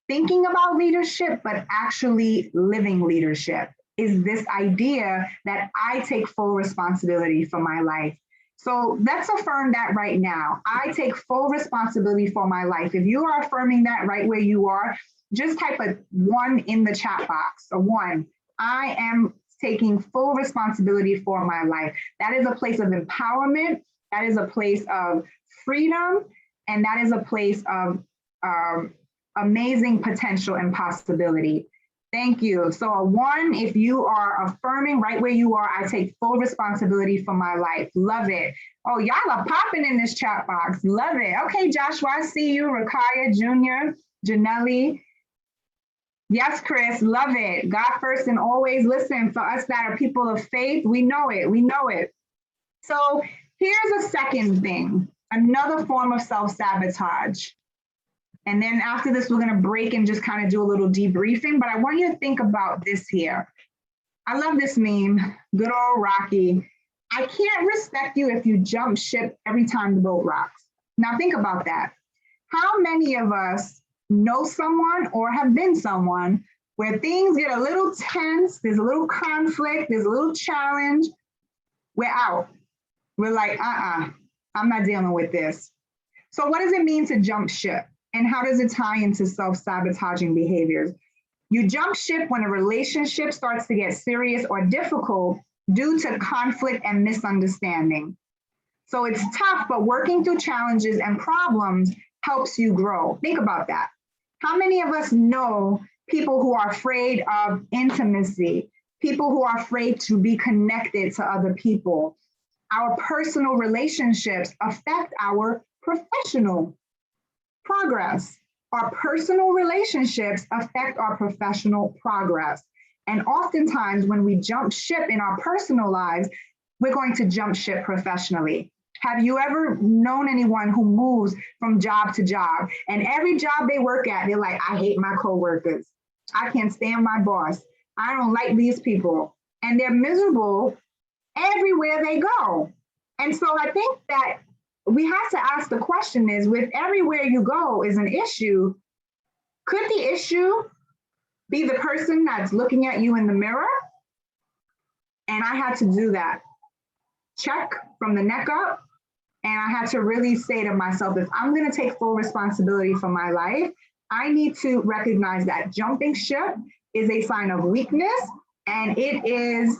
thinking about leadership, but actually living leadership, is this idea that I take full responsibility for my life. So let's affirm that right now. I take full responsibility for my life. If you are affirming that right where you are, just type a 1 in the chat box, a 1. I am taking full responsibility for my life. That is a place of empowerment. That is a place of freedom. And that is a place of amazing potential and possibility. Thank you. So a 1, if you are affirming right where you are, I take full responsibility for my life. Love it. Oh, y'all are popping in this chat box. Love it. Okay, Joshua, I see you. Rakaya Jr., Janelle. Yes, Chris, love it. God first and always. Listen, for us that are people of faith, we know it. We know it. So here's a second thing, another form of self-sabotage. And then after this, we're going to break and just kind of do a little debriefing. But I want you to think about this here. I love this meme. Good old Rocky. I can't respect you if you jump ship every time the boat rocks. Now think about that. How many of us know someone or have been someone Where things get a little tense, there's a little conflict, there's a little challenge, we're out. We're like, I'm not dealing with this. So what does it mean to jump ship? And how does it tie into self-sabotaging behaviors? You jump ship when a relationship starts to get serious or difficult due to conflict and misunderstanding. So it's tough, but working through challenges and problems helps you grow. Think about that. How many of us know people who are afraid of intimacy, people who are afraid to be connected to other people? Our personal relationships affect our professional progress. Our personal relationships affect our professional progress. And oftentimes when we jump ship in our personal lives, we're going to jump ship professionally. Have you ever known anyone who moves from job to job, and every job they work at, they're like, I hate my coworkers. I can't stand my boss. I don't like these people. And they're miserable everywhere they go. And so I think that we have to ask the question is, with everywhere you go is an issue, could the issue be the person that's looking at you in the mirror? And I had to do that. Check from the neck up. And I had to really say to myself, if I'm going to take full responsibility for my life, I need to recognize that jumping ship is a sign of weakness, and it is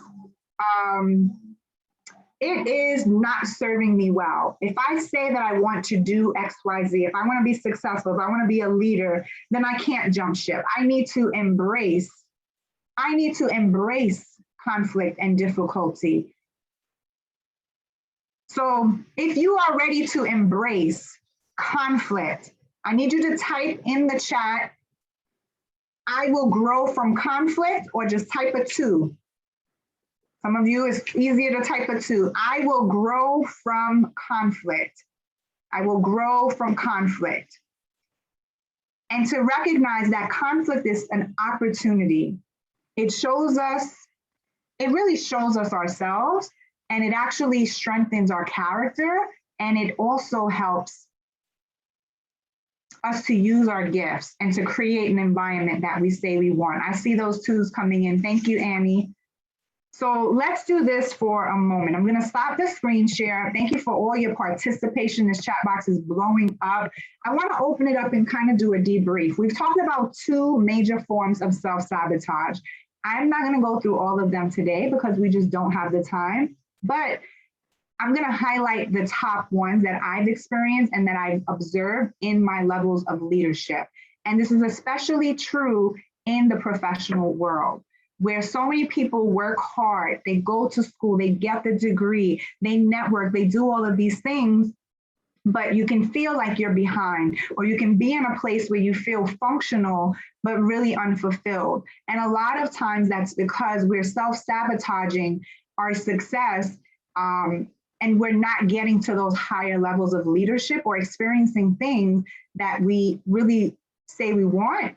not serving me well. If I say that I want to do X, Y, Z, if I want to be successful, if I want to be a leader, then I can't jump ship. I need to embrace conflict and difficulty. So if you are ready to embrace conflict, I need you to type in the chat, I will grow from conflict, or just type a 2. Some of you, it's easier to type a 2. I will grow from conflict. I will grow from conflict. And to recognize that conflict is an opportunity. It really shows us ourselves, and it actually strengthens our character, and it also helps us to use our gifts and to create an environment that we say we want. I see those 2s coming in. Thank you, Annie. So let's do this for a moment. I'm going to stop the screen share. Thank you for all your participation. This chat box is blowing up. I want to open it up and kind of do a debrief. We've talked about 2 major forms of self-sabotage. I'm not going to go through all of them today because we just don't have the time, but I'm going to highlight the top ones that I've experienced and that I've observed in my levels of leadership. And this is especially true in the professional world, where so many people work hard, they go to school, they get the degree, they network, they do all of these things, but you can feel like you're behind, or you can be in a place where you feel functional, but really unfulfilled. And a lot of times that's because we're self-sabotaging our success, and we're not getting to those higher levels of leadership or experiencing things that we really say we want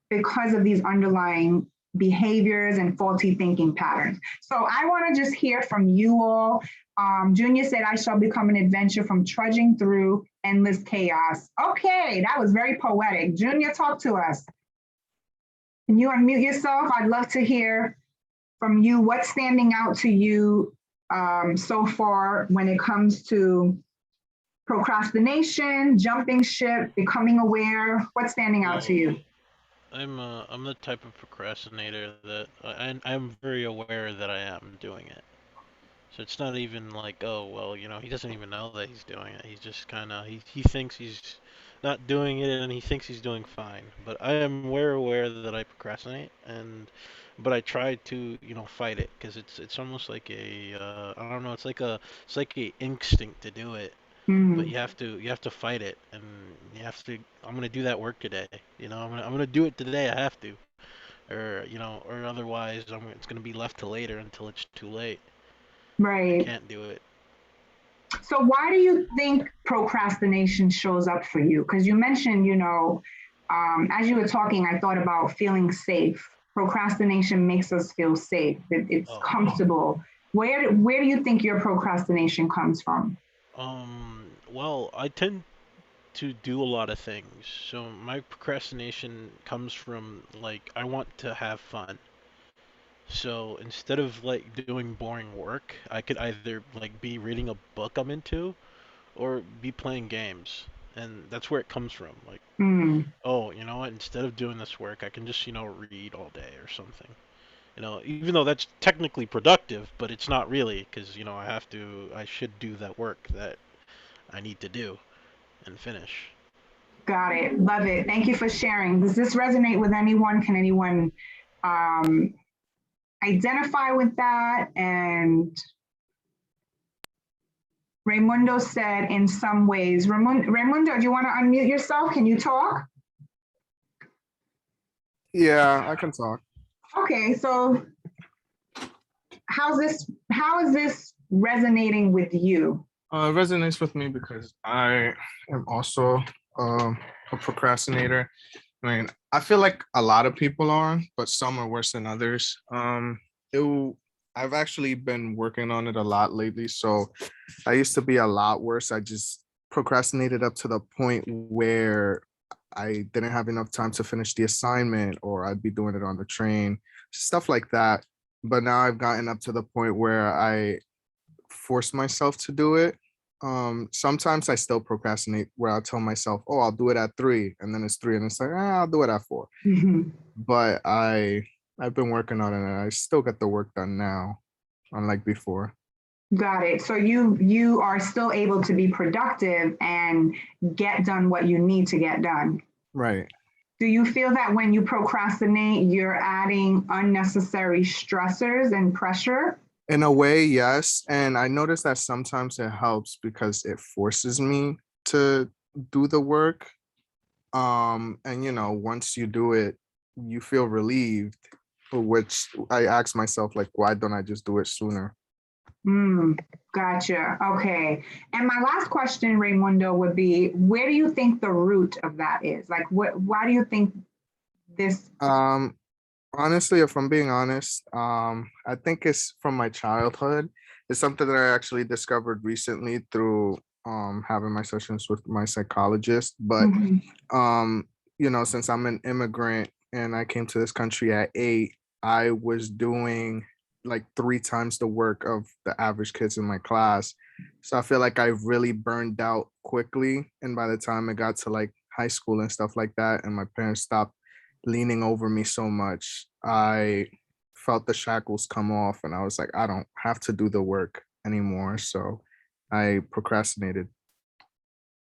because of these underlying behaviors and faulty thinking patterns. So I want to just hear from you all. Junior said, I shall become an adventure from trudging through endless chaos. Okay, that was very poetic. Junior, talk to us. Can you unmute yourself? I'd love to hear from you. What's standing out to you so far when it comes to procrastination, jumping ship, becoming aware? What's standing out to you? I'm the type of procrastinator that I'm very aware that I am doing it. So it's not even like, oh, well, he doesn't even know that he's doing it. He's just kind of, he thinks he's not doing it, and he thinks he's doing fine. But I am aware that I procrastinate, but I try to, fight it, because it's almost like I don't know, it's like a instinct to do it. But you have to fight it, and I'm gonna do that work today. I'm gonna do it today. I have to, or otherwise it's gonna be left to later until it's too late. Right. I can't do it. So why do you think procrastination shows up for you? Because you mentioned, as you were talking, I thought about feeling safe. Procrastination makes us feel safe. It's comfortable. Where do you think your procrastination comes from? Well, I tend to do a lot of things. So my procrastination comes from like I want to have fun. So instead of like doing boring work, I could either like be reading a book I'm into or be playing games. And that's where it comes from. Like, Mm, oh, you know what? Instead of doing this work, I can just, read all day or something. Even though that's technically productive, but it's not really because, I should do that work that I need to do and finish. got it. Love it. Thank you for sharing. Does this resonate with anyone? Can anyone um, identify with that? And Raimundo said in some ways, Raimundo, do you want to unmute yourself? Can you talk? Yeah, I can talk. Okay, so how is this resonating with you? It resonates with me because I am also a procrastinator. I mean, I feel like a lot of people are, but some are worse than others. It, I've actually been working on it a lot lately. So I used to be a lot worse. I just procrastinated up to the point where I didn't have enough time to finish the assignment, or I'd be doing it on the train, stuff like that. But now I've gotten up to the point where I force myself to do it. Sometimes I still procrastinate where I'll tell myself, oh, I'll do it at 3, and then it's 3, and it's like, I'll do it at 4. Mhm. But I've been working on it, and I still get the work done now, unlike before. Got it. So you are still able to be productive and get done what you need to get done. Right. Do you feel that when you procrastinate, you're adding unnecessary stressors and pressure? In a way, yes. And I notice that sometimes it helps because it forces me to do the work. And once you do it, you feel relieved, which I ask myself, like, why don't I just do it sooner? Gotcha. Okay. And my last question, Raimundo, would be, where do you think the root of that is? Like, why do you think this? Honestly, if I'm being honest, I think it's from my childhood. It's something that I actually discovered recently through having my sessions with my psychologist. But Mhm. since I'm an immigrant and I came to this country at 8, I was doing like 3 times the work of the average kids in my class. So I feel like I really burned out quickly. And by the time it got to like high school and stuff like that, and my parents stopped leaning over me so much, I felt the shackles come off, and I was like, I don't have to do the work anymore. So I procrastinated.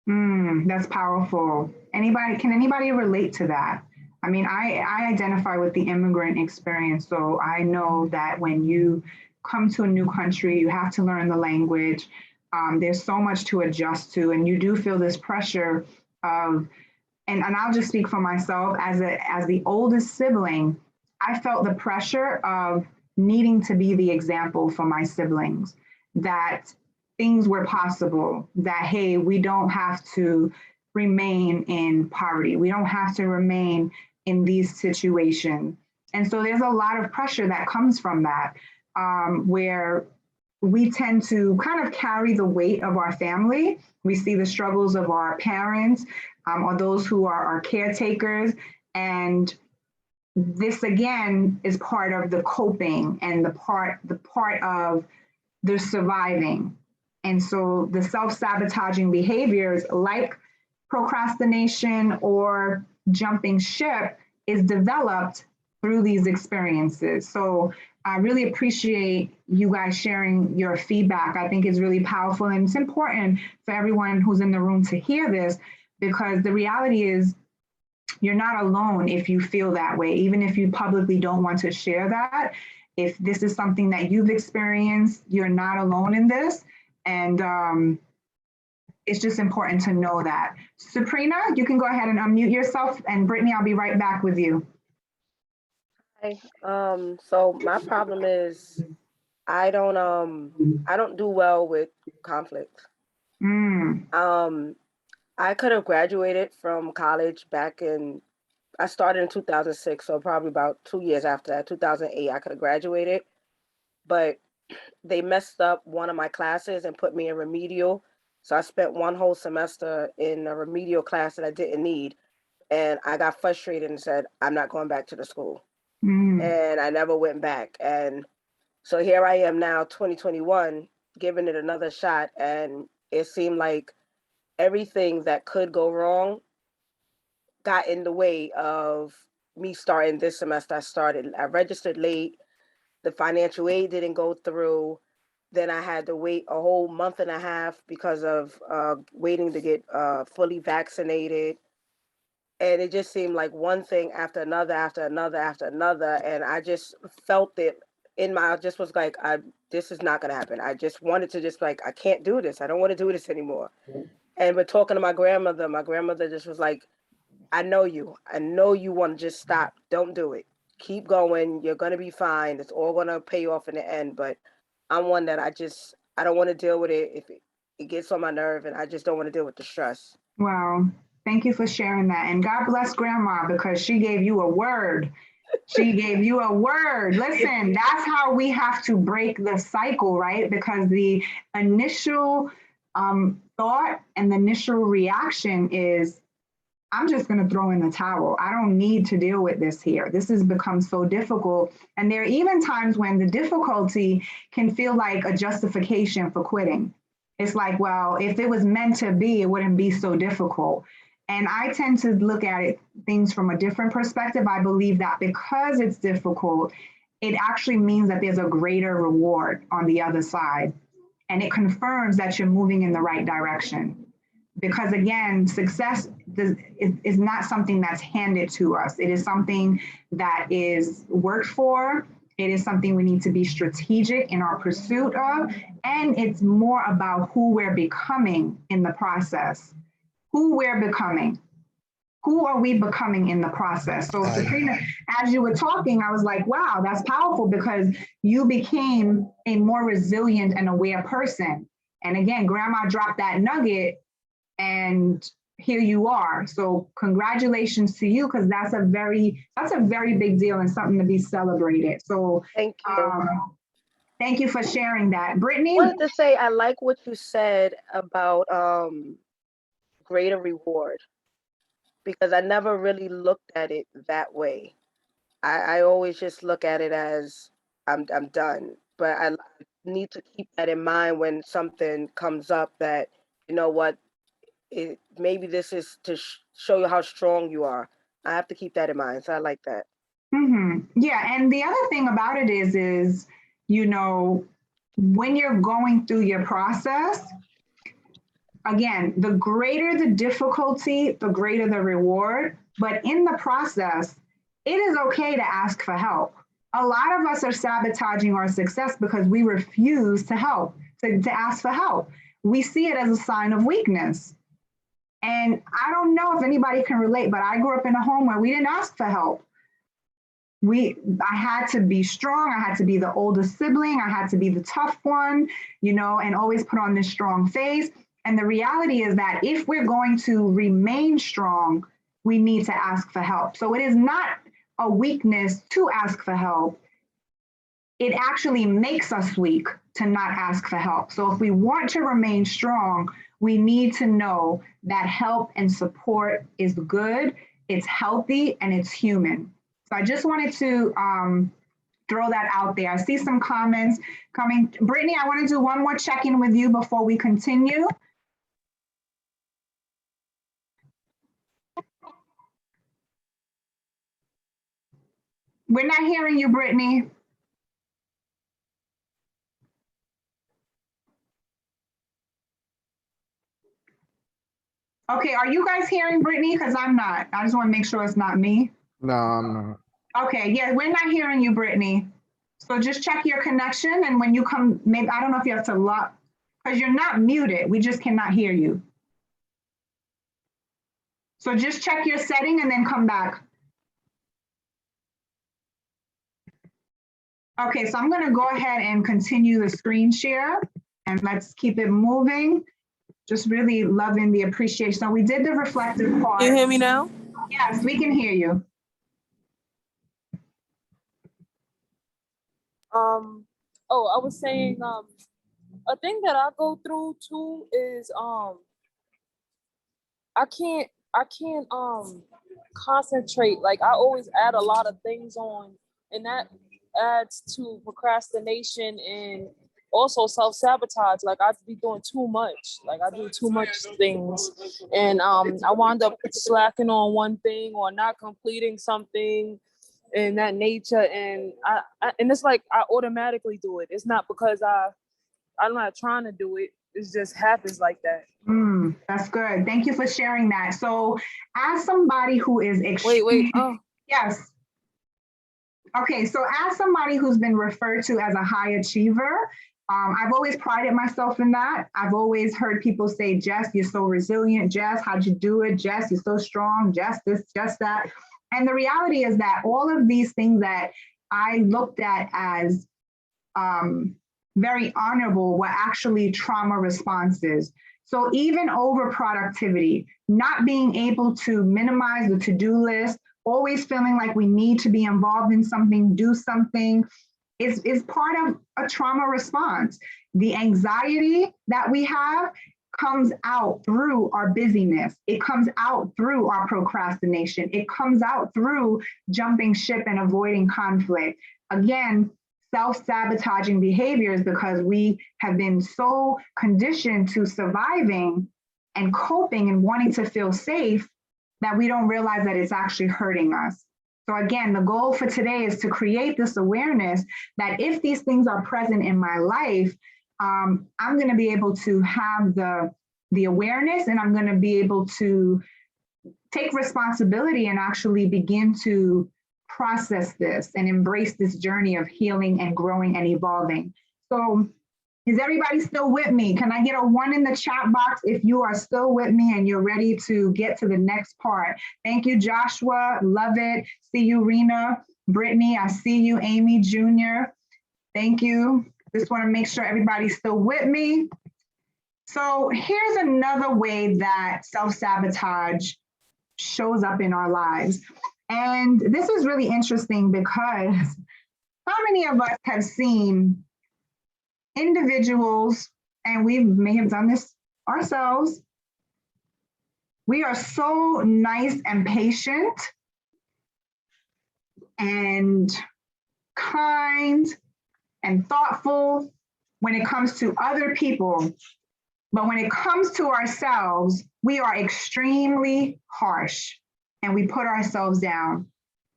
That's powerful. Can anybody relate to that? I mean, I identify with the immigrant experience, so I know that when you come to a new country, you have to learn the language. There's so much to adjust to, and you do feel this pressure of, and I'll just speak for myself as the oldest sibling, I felt the pressure of needing to be the example for my siblings, that things were possible, that, hey, we don't have to remain in poverty. We don't have to remain in these situations. And so there's a lot of pressure that comes from that, where we tend to kind of carry the weight of our family. We see the struggles of our parents, or those who are our caretakers. And this again is part of the coping and the part of the surviving. And so the self-sabotaging behaviors like procrastination or jumping ship is developed through these experiences. So I really appreciate you guys sharing your feedback. I think it's really powerful, and it's important for everyone who's in the room to hear this, because the reality is you're not alone if you feel that way, even if you publicly don't want to share that. If this is something that you've experienced, you're not alone in this. And it's just important to know that. Sabrina, you can go ahead and unmute yourself. And Brittany, I'll be right back with you. Hi. So my problem is I don't do well with conflict. I could have graduated from college I started in 2006, so probably about 2 years after that, 2008, I could have graduated, but they messed up one of my classes and put me in remedial. So I spent one whole semester in a remedial class that I didn't need. And I got frustrated and said, I'm not going back to the school. And I never went back. And so here I am now, 2021, giving it another shot. And it seemed like everything that could go wrong got in the way of me starting this semester. I registered late. The financial aid didn't go through. Then I had to wait a whole month and a half because of waiting to get fully vaccinated. And it just seemed like one thing after another, after another, after another. And I just felt it I just was like, this is not going to happen. I just wanted to just like, I can't do this. I don't want to do this anymore. And we're talking to my grandmother just was like, I know you want to just stop. Don't do it. Keep going. You're going to be fine. It's all going to pay off in the end. But I'm one that I don't want to deal with it if it gets on my nerve, and I just don't want to deal with the stress. Wow. Thank you for sharing that. And God bless Grandma, because she gave you a word. She gave you a word. Listen, that's how we have to break the cycle, right? Because the initial thought and the initial reaction is, I'm just going to throw in the towel. I don't need to deal with this here. This has become so difficult. And there are even times when the difficulty can feel like a justification for quitting. It's like, well, if it was meant to be, it wouldn't be so difficult. And I tend to look at things from a different perspective. I believe that because it's difficult, it actually means that there's a greater reward on the other side. And it confirms that you're moving in the right direction. Because again, success is not something that's handed to us. It is something that is worked for. It is something we need to be strategic in our pursuit of. And it's more about who we're becoming in the process. Who we're becoming. Who are we becoming in the process? So Sabrina, as you were talking, I was like, wow, that's powerful, because you became a more resilient and aware person. And again, Grandma dropped that nugget, and here you are. So congratulations to you, because that's a very big deal and something to be celebrated. So thank you. Thank you for sharing that. Brittany? I wanted to say, I like what you said about greater reward, because I never really looked at it that way. I always just look at it as I'm done. But I need to keep that in mind when something comes up that, you know what, maybe this is to show you how strong you are. I have to keep that in mind. So I like that. Yeah, and the other thing about it is, you know, when you're going through your process, again, the greater the difficulty, the greater the reward. But in the process, it is okay to ask for help. A lot of us are sabotaging our success because we refuse to help, to ask for help. We see it as a sign of weakness. And I don't know if anybody can relate, but I grew up in a home where we didn't ask for help. I had to be strong. I had to be the oldest sibling. I had to be the tough one, you know, and always put on this strong face. And the reality is that if we're going to remain strong, we need to ask for help. So it is not a weakness to ask for help. It actually makes us weak to not ask for help. So if we want to remain strong, we need to know that help and support is good, it's healthy, and it's human. So I just wanted to throw that out there. I see some comments coming. Brittany, I want to do one more check-in with you before we continue. We're not hearing you, Brittany. Okay, are you guys hearing Brittany? Because I'm not. I just want to make sure it's not me. No, I'm not. Okay, yeah, we're not hearing you, Brittany. So just check your connection, and when you come, maybe, I don't know if you have to lock, because you're not muted. We just cannot hear you. So just check your setting and then come back. Okay, so I'm going to go ahead and continue the screen share, and let's keep it moving. Just really loving the appreciation. So we did the reflective part. Can you hear me now? Yes, we can hear you. I was saying, a thing that I go through too is I can't concentrate. Like I always add a lot of things on, and that adds to procrastination and also self-sabotage. Like I be doing too much. Like I do too much things, and I wind up slacking on one thing or not completing something in that nature. And I and it's like I automatically do it. It's not because I'm not trying to do it. It just happens like that. That's good. Thank you for sharing that. So as somebody who is Wait. Oh. Yes. Okay, so as somebody who's been referred to as a high achiever, I've always prided myself in that. I've always heard people say, Jess, you're so resilient. Jess, how'd you do it? Jess, you're so strong. Jess, this, Jess, that. And the reality is that all of these things that I looked at as very honorable were actually trauma responses. So even over productivity, not being able to minimize the to-do list, always feeling like we need to be involved in something, do something, is part of a trauma response. The anxiety that we have comes out through our busyness. It comes out through our procrastination. It comes out through jumping ship and avoiding conflict. Again, self-sabotaging behaviors, because we have been so conditioned to surviving and coping and wanting to feel safe that we don't realize that it's actually hurting us. So again, the goal for today is to create this awareness that if these things are present in my life, I'm going to be able to have the awareness, and I'm going to be able to take responsibility and actually begin to process this and embrace this journey of healing and growing and evolving. So is everybody still with me? Can I get a 1 in the chat box if you are still with me and you're ready to get to the next part? Thank you, Joshua. Love it. See you, Rena. Brittany, I see you. Amy Jr. Thank you. Just want to make sure everybody's still with me. So here's another way that self-sabotage shows up in our lives. And this is really interesting because how many of us have seen individuals, and we may have done this ourselves, we are so nice and patient and kind and thoughtful when it comes to other people. But when it comes to ourselves, we are extremely harsh and we put ourselves down.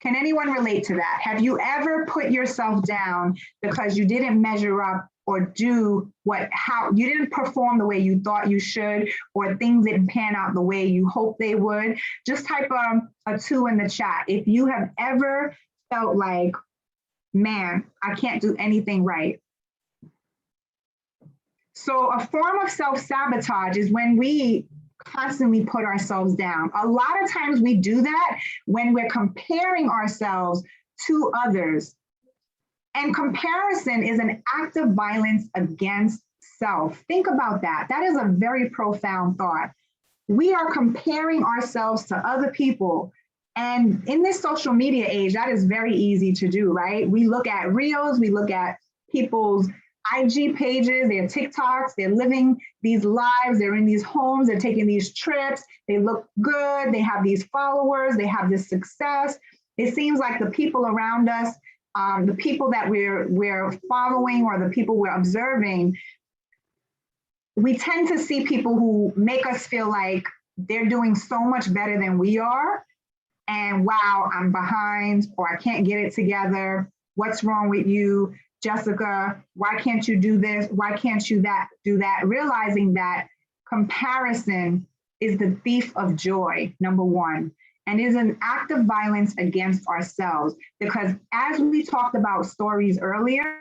Can anyone relate to that? Have you ever put yourself down because you didn't measure up or do how you didn't perform the way you thought you should, or things didn't pan out the way you hoped they would? Just type a 2 in the chat if you have ever felt like, man, I can't do anything right. So a form of self-sabotage is when we constantly put ourselves down. A lot of times we do that when we're comparing ourselves to others. And comparison is an act of violence against self. Think about that. That is a very profound thought. We are comparing ourselves to other people. And in this social media age, that is very easy to do, right? We look at reels, we look at people's IG pages, their TikToks, they're living these lives, they're in these homes, they're taking these trips, they look good, they have these followers, they have this success. It seems like the people around us, the people that we're following or the people we're observing, we tend to see people who make us feel like they're doing so much better than we are. And wow, I'm behind, or I can't get it together. What's wrong with you? Jessica, why can't you do this? Why can't you do that? Realizing that comparison is the thief of joy, number one, and is an act of violence against ourselves. Because as we talked about stories earlier,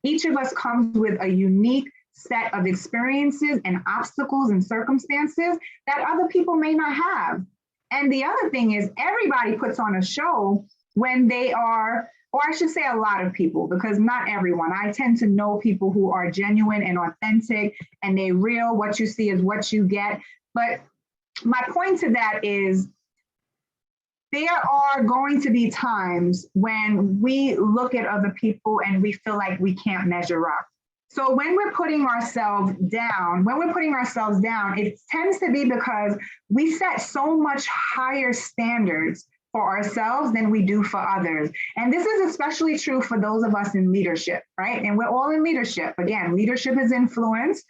each of us comes with a unique set of experiences and obstacles and circumstances that other people may not have. And the other thing is, everybody puts on a show when they are, or I should say a lot of people, because not everyone. I tend to know people who are genuine and authentic and they real. What you see is what you get. But my point to that is, there are going to be times when we look at other people and we feel like we can't measure up. So when we're putting ourselves down, it tends to be because we set so much higher standards for ourselves than we do for others. And this is especially true for those of us in leadership, right? And we're all in leadership. Again, leadership is influence.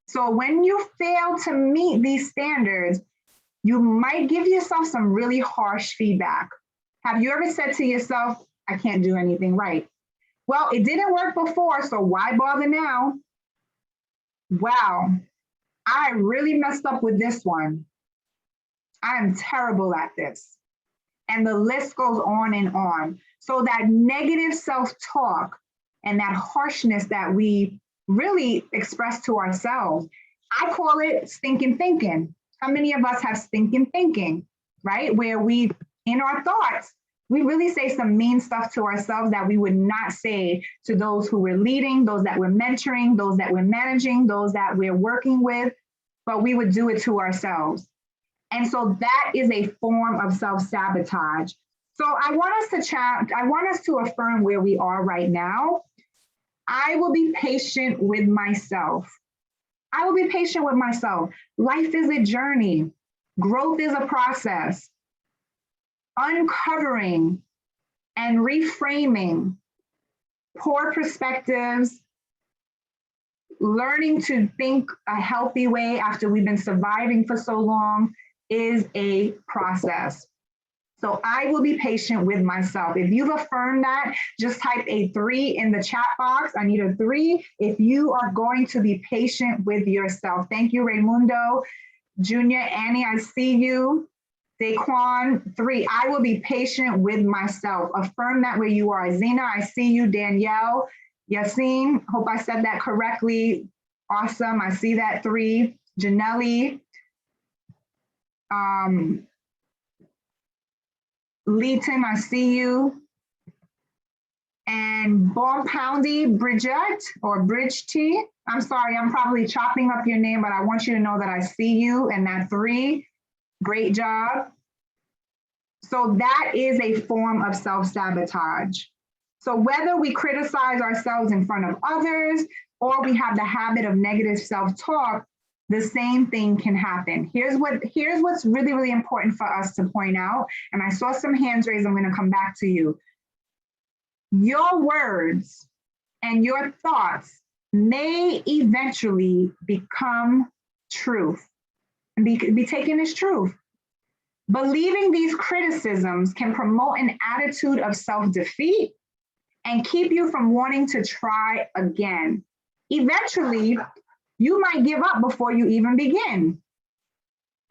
So when you fail to meet these standards, you might give yourself some really harsh feedback. Have you ever said to yourself, I can't do anything right? Well, it didn't work before, so why bother now? Wow, I really messed up with this one. I am terrible at this. And the list goes on and on. So that negative self-talk and that harshness that we really express to ourselves, I call it stinking thinking. How many of us have stinking thinking, right? Where we, in our thoughts, we really say some mean stuff to ourselves that we would not say to those who we're leading, those that we're mentoring, those that we're managing, those that we're working with, but we would do it to ourselves. And so that is a form of self-sabotage. So I want us to affirm where we are right now. I will be patient with myself. I will be patient with myself. Life is a journey. Growth is a process. Uncovering and reframing poor perspectives, learning to think a healthy way after we've been surviving for so long is a process. So I will be patient with myself. If you've affirmed that, just type a 3 in the chat box. I need a 3 if you are going to be patient with yourself. Thank you, Raymundo. Junior, Annie, I see you. Daquan, 3, I will be patient with myself. Affirm that where you are. Zena, I see you. Danielle, Yassine, hope I said that correctly. Awesome, I see that 3. Janelle, Leeton, I see you. And Bon Poundy, Bridget, or Bridge T. I'm sorry, I'm probably chopping up your name, but I want you to know that I see you and that 3. Great job. So that is a form of self-sabotage. So whether we criticize ourselves in front of others or we have the habit of negative self-talk, the same thing can happen. Here's what's really, really important for us to point out. And I saw some hands raised, I'm gonna come back to you. Your words and your thoughts may eventually become truth and be taken as truth. Believing these criticisms can promote an attitude of self-defeat and keep you from wanting to try again. Eventually, you might give up before you even begin.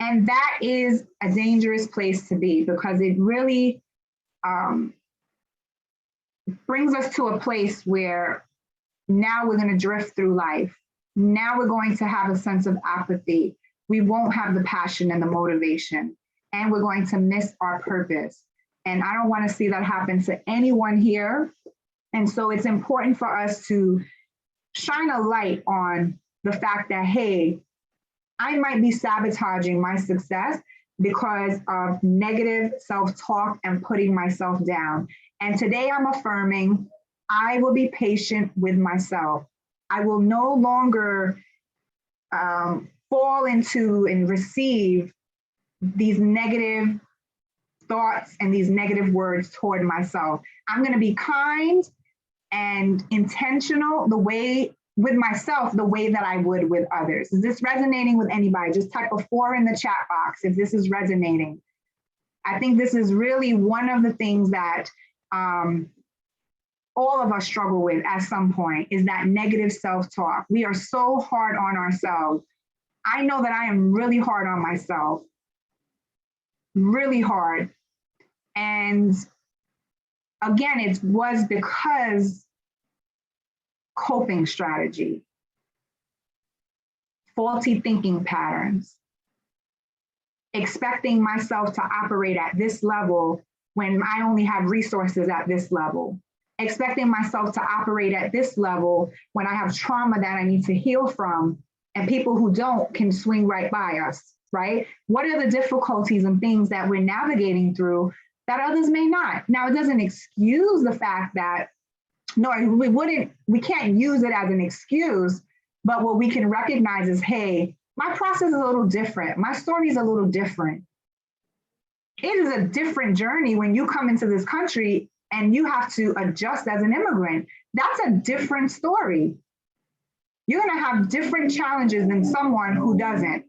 And that is a dangerous place to be because it really brings us to a place where now we're going to drift through life. Now we're going to have a sense of apathy. We won't have the passion and the motivation, and we're going to miss our purpose. And I don't want to see that happen to anyone here. And so it's important for us to shine a light on the fact that, hey, I might be sabotaging my success because of negative self-talk and putting myself down. And today I'm affirming, I will be patient with myself. I will no longer fall into and receive these negative thoughts and these negative words toward myself. I'm going to be kind and intentional with myself the way that I would with others. Is this resonating with anybody? Just type a 4 in the chat box if this is resonating. I think this is really one of the things that all of us struggle with at some point is that negative self-talk. We are so hard on ourselves. I know that I am really hard on myself, really hard. And again, it was because coping strategy, faulty thinking patterns, expecting myself to operate at this level when I only have resources at this level, expecting myself to operate at this level when I have trauma that I need to heal from, and people who don't can swing right by us, right? What are the difficulties and things that we're navigating through that others may not? Now, it doesn't excuse the fact that no, we can't use it as an excuse, but what we can recognize is, hey, my process is a little different. My story is a little different. It is a different journey when you come into this country and you have to adjust as an immigrant. That's a different story. You're going to have different challenges than someone who doesn't.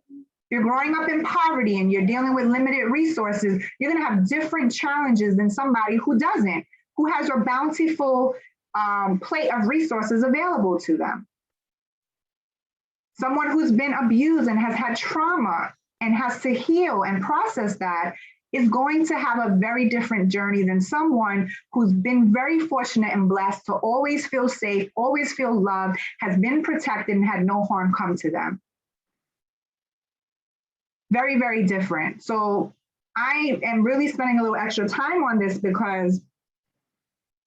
You're growing up in poverty and you're dealing with limited resources. You're going to have different challenges than somebody who doesn't, who has a bountiful plate of resources available to them. Someone who's been abused and has had trauma and has to heal and process that is going to have a very different journey than someone who's been very fortunate and blessed to always feel safe, always feel loved, has been protected and had no harm come to them. Very, very different. So I am really spending a little extra time on this because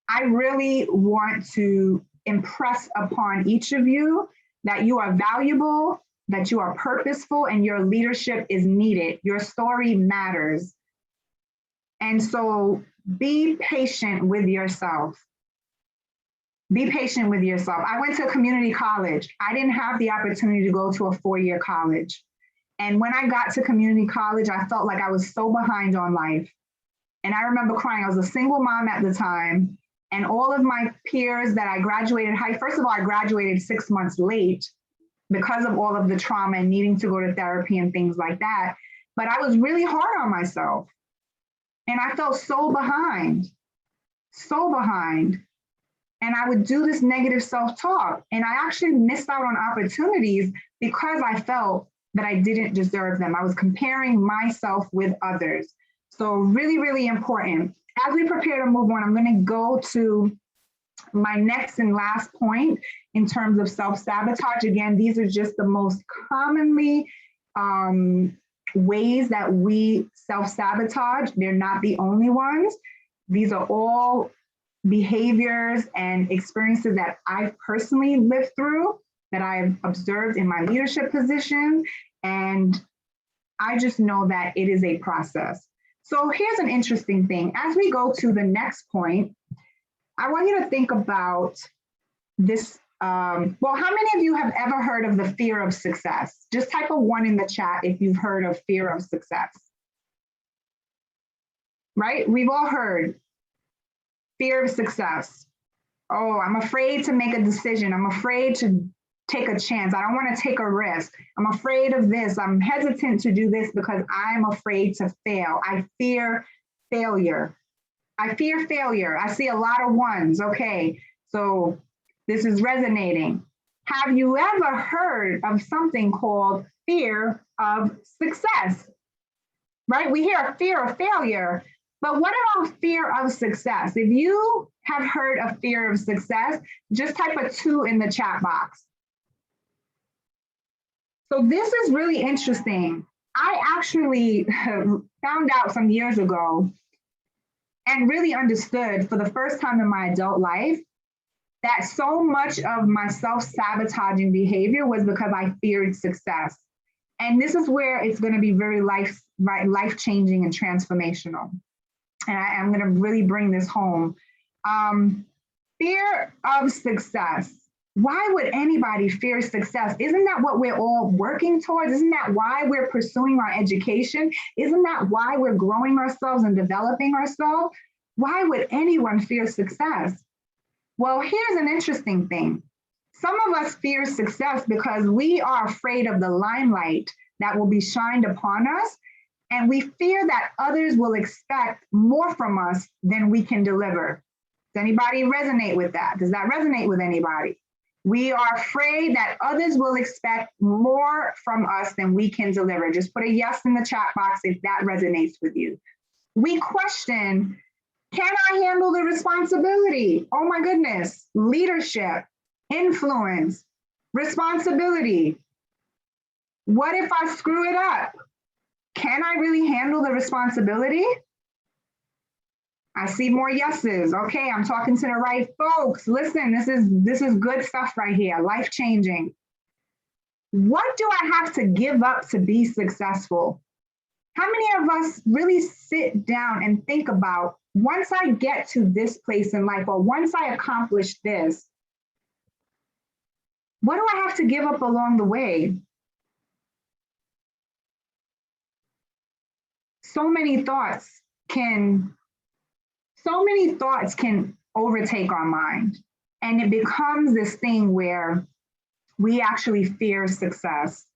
I really want to impress upon each of you that you are valuable, that you are purposeful, and your leadership is needed. Your story matters. And so be patient with yourself. Be patient with yourself. I went to a community college. I didn't have the opportunity to go to a 4-year college. And when I got to community college, I felt like I was so behind on life. And I remember crying. I was a single mom at the time. And all of my peers that I graduated first of all, I graduated 6 months late because of all of the trauma and needing to go to therapy and things like that. But I was really hard on myself. And I felt so behind. And I would do this negative self-talk. And I actually missed out on opportunities because I felt that I didn't deserve them. I was comparing myself with others. So really, really important. As we prepare to move on, I'm going to go to my next and last point in terms of self-sabotage. Again, these are just the most commonly ways that we self-sabotage. They're not the only ones. These are all behaviors and experiences that I've personally lived through, that I've observed in my leadership position. And I just know that it is a process. So here's an interesting thing. As we go to the next point, I want you to think about this. Well, how many of you have ever heard of the fear of success? Just type a 1 in the chat if you've heard of fear of success. Right? We've all heard fear of success. Oh, I'm afraid to make a decision. I'm afraid to take a chance. I don't want to take a risk. I'm afraid of this. I'm hesitant to do this because I'm afraid to fail. I fear failure. I fear failure. I see a lot of 1s. Okay, so this is resonating. Have you ever heard of something called fear of success? Right? We hear a fear of failure, but what about fear of success? If you have heard of fear of success, just type a 2 in the chat box. So this is really interesting. I actually found out some years ago and really understood for the first time in my adult life that so much of my self-sabotaging behavior was because I feared success. And this is where it's going to be very life-changing and transformational. And I'm going to really bring this home. Fear of success. Why would anybody fear success? Isn't that what we're all working towards? Isn't that why we're pursuing our education? Isn't that why we're growing ourselves and developing ourselves? Why would anyone fear success? Well, here's an interesting thing. Some of us fear success because we are afraid of the limelight that will be shined upon us, and we fear that others will expect more from us than we can deliver. Does anybody resonate with that? Does that resonate with anybody? We are afraid that others will expect more from us than we can deliver. Just put a yes in the chat box if that resonates with you. We question, can I handle the responsibility? Oh my goodness, leadership, influence, responsibility. What if I screw it up? Can I really handle the responsibility? I see more yeses. Okay, I'm talking to the right folks. Listen, this is good stuff right here, life-changing. What do I have to give up to be successful? How many of us really sit down and think about once I get to this place in life, or once I accomplish this, what do I have to give up along the way? So many thoughts can overtake our mind. And it becomes this thing where we actually fear success.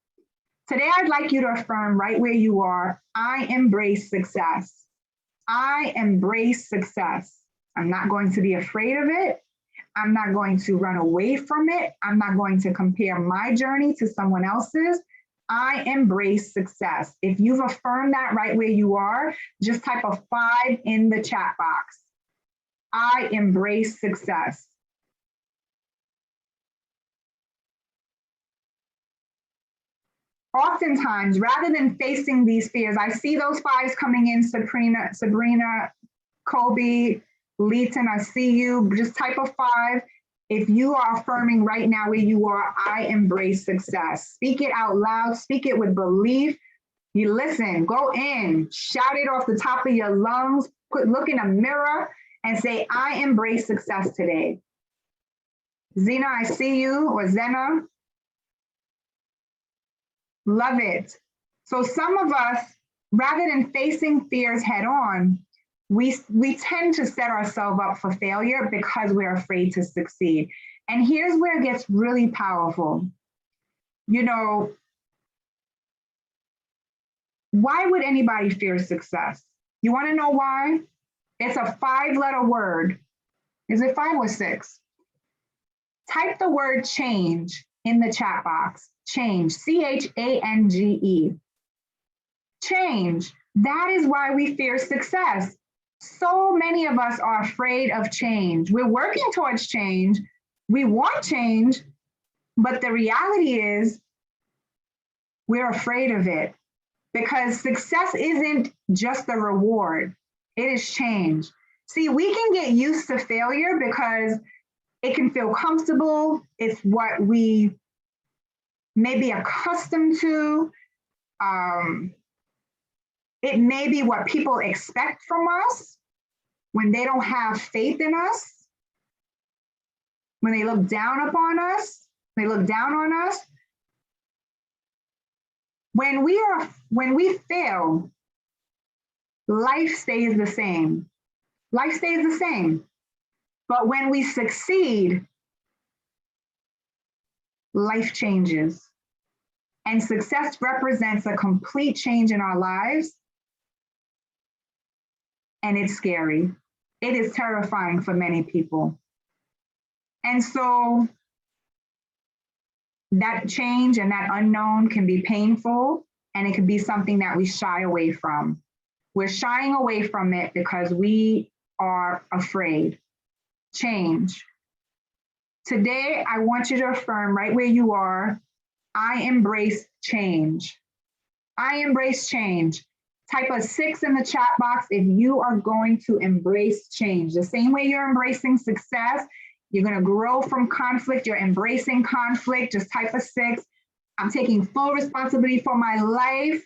Today, I'd like you to affirm right where you are, I embrace success. I embrace success. I'm not going to be afraid of it. I'm not going to run away from it. I'm not going to compare my journey to someone else's. I embrace success. If you've affirmed that right where you are, just type a 5 in the chat box. I embrace success. Oftentimes, rather than facing these fears, I see those 5s coming in, Sabrina, Kobe, Leeton, I see you. Just type a 5. If you are affirming right now where you are, I embrace success. Speak it out loud, speak it with belief. You listen, go in, shout it off the top of your lungs, look in a mirror and say, I embrace success today. Zena, I see you, or Zena. Love it. So some of us, rather than facing fears head on, we tend to set ourselves up for failure because we're afraid to succeed. And here's where it gets really powerful. You know, why would anybody fear success? You want to know why? It's a 5-letter word. Is it 5 or 6? Type the word change in the chat box. Change, C-H-A-N-G-E. Change. That is why we fear success. So many of us are afraid of change. We're working towards change. We want change, but the reality is we're afraid of it because success isn't just the reward. It is change. See, we can get used to failure because it can feel comfortable. It's what we may be accustomed to. It may be what people expect from us when they don't have faith in us, when they look down upon us, they look down on us. When we fail, life stays the same. Life stays the same. But when we succeed, life changes. And success represents a complete change in our lives. And it's scary. It is terrifying for many people. And so that change and that unknown can be painful, and it can be something that we shy away from. We're shying away from it because we are afraid. Change. Today, I want you to affirm right where you are, I embrace change. I embrace change. Type a 6 in the chat box if you are going to embrace change. The same way you're embracing success, you're going to grow from conflict, you're embracing conflict. Just type a 6. I'm taking full responsibility for my life.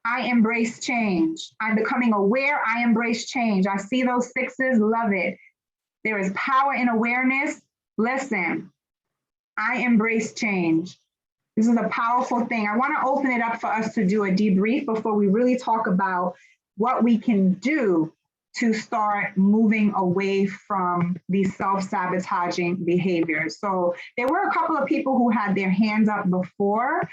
I embrace change. I'm becoming aware. I embrace change. I see those 6s, love it. There is power in awareness. Listen, I embrace change. This is a powerful thing. I want to open it up for us to do a debrief before we really talk about what we can do to start moving away from these self-sabotaging behaviors. So there were a couple of people who had their hands up before.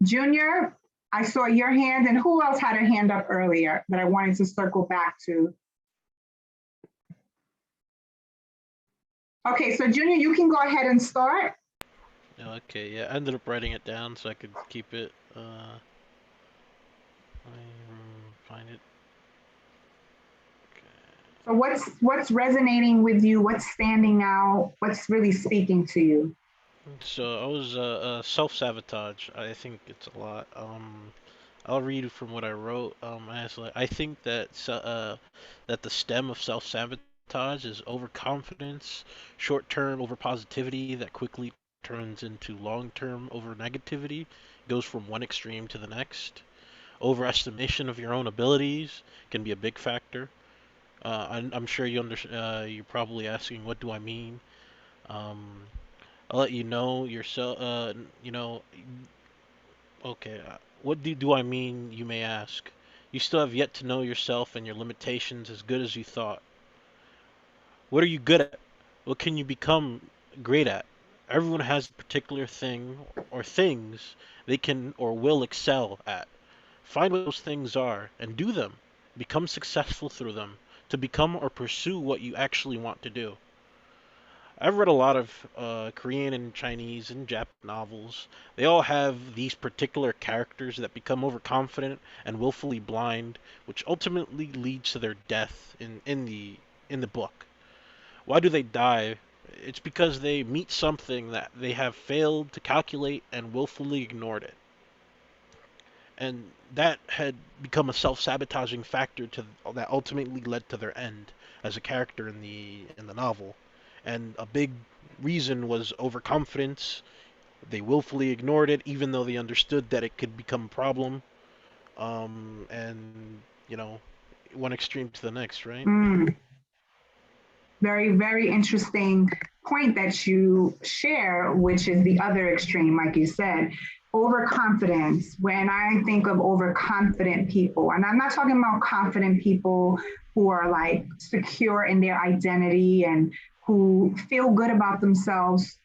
Junior, I saw your hand, and who else had a hand up earlier that I wanted to circle back to? Okay, so Junior, you can go ahead and start. Okay, yeah, I ended up writing it down so I could keep it. Find it. So what's resonating with you? What's standing out? What's really speaking to you? So I was self-sabotage. I think it's a lot. I'll read from what I wrote. I think that that the stem of self-sabotage is overconfidence, short-term over positivity that quickly turns into long-term over negativity, goes from one extreme to the next. Overestimation of your own abilities can be a big factor. I'm sure you're probably asking, what do I mean? Um, I'll let you know yourself. Okay. What do I mean? You may ask. You still have yet to know yourself and your limitations as good as you thought. What are you good at? What can you become great at? Everyone has a particular thing or things they can or will excel at. Find what those things are and do them. Become successful through them to become or pursue what you actually want to do. I've read a lot of Korean and Chinese and Japanese novels. They all have these particular characters that become overconfident and willfully blind, which ultimately leads to their death in the book. Why do they die? It's because they meet something that they have failed to calculate and willfully ignored it. And that had become a self-sabotaging factor to that ultimately led to their end as a character in the novel. And a big reason was overconfidence. They willfully ignored it even though they understood that it could become a problem. And you know, one extreme to the next, right? Very, very interesting point that you share, which is the other extreme, like you said. Overconfidence. When I think of overconfident people, and I'm not talking about confident people who are like secure in their identity and who feel good about themselves,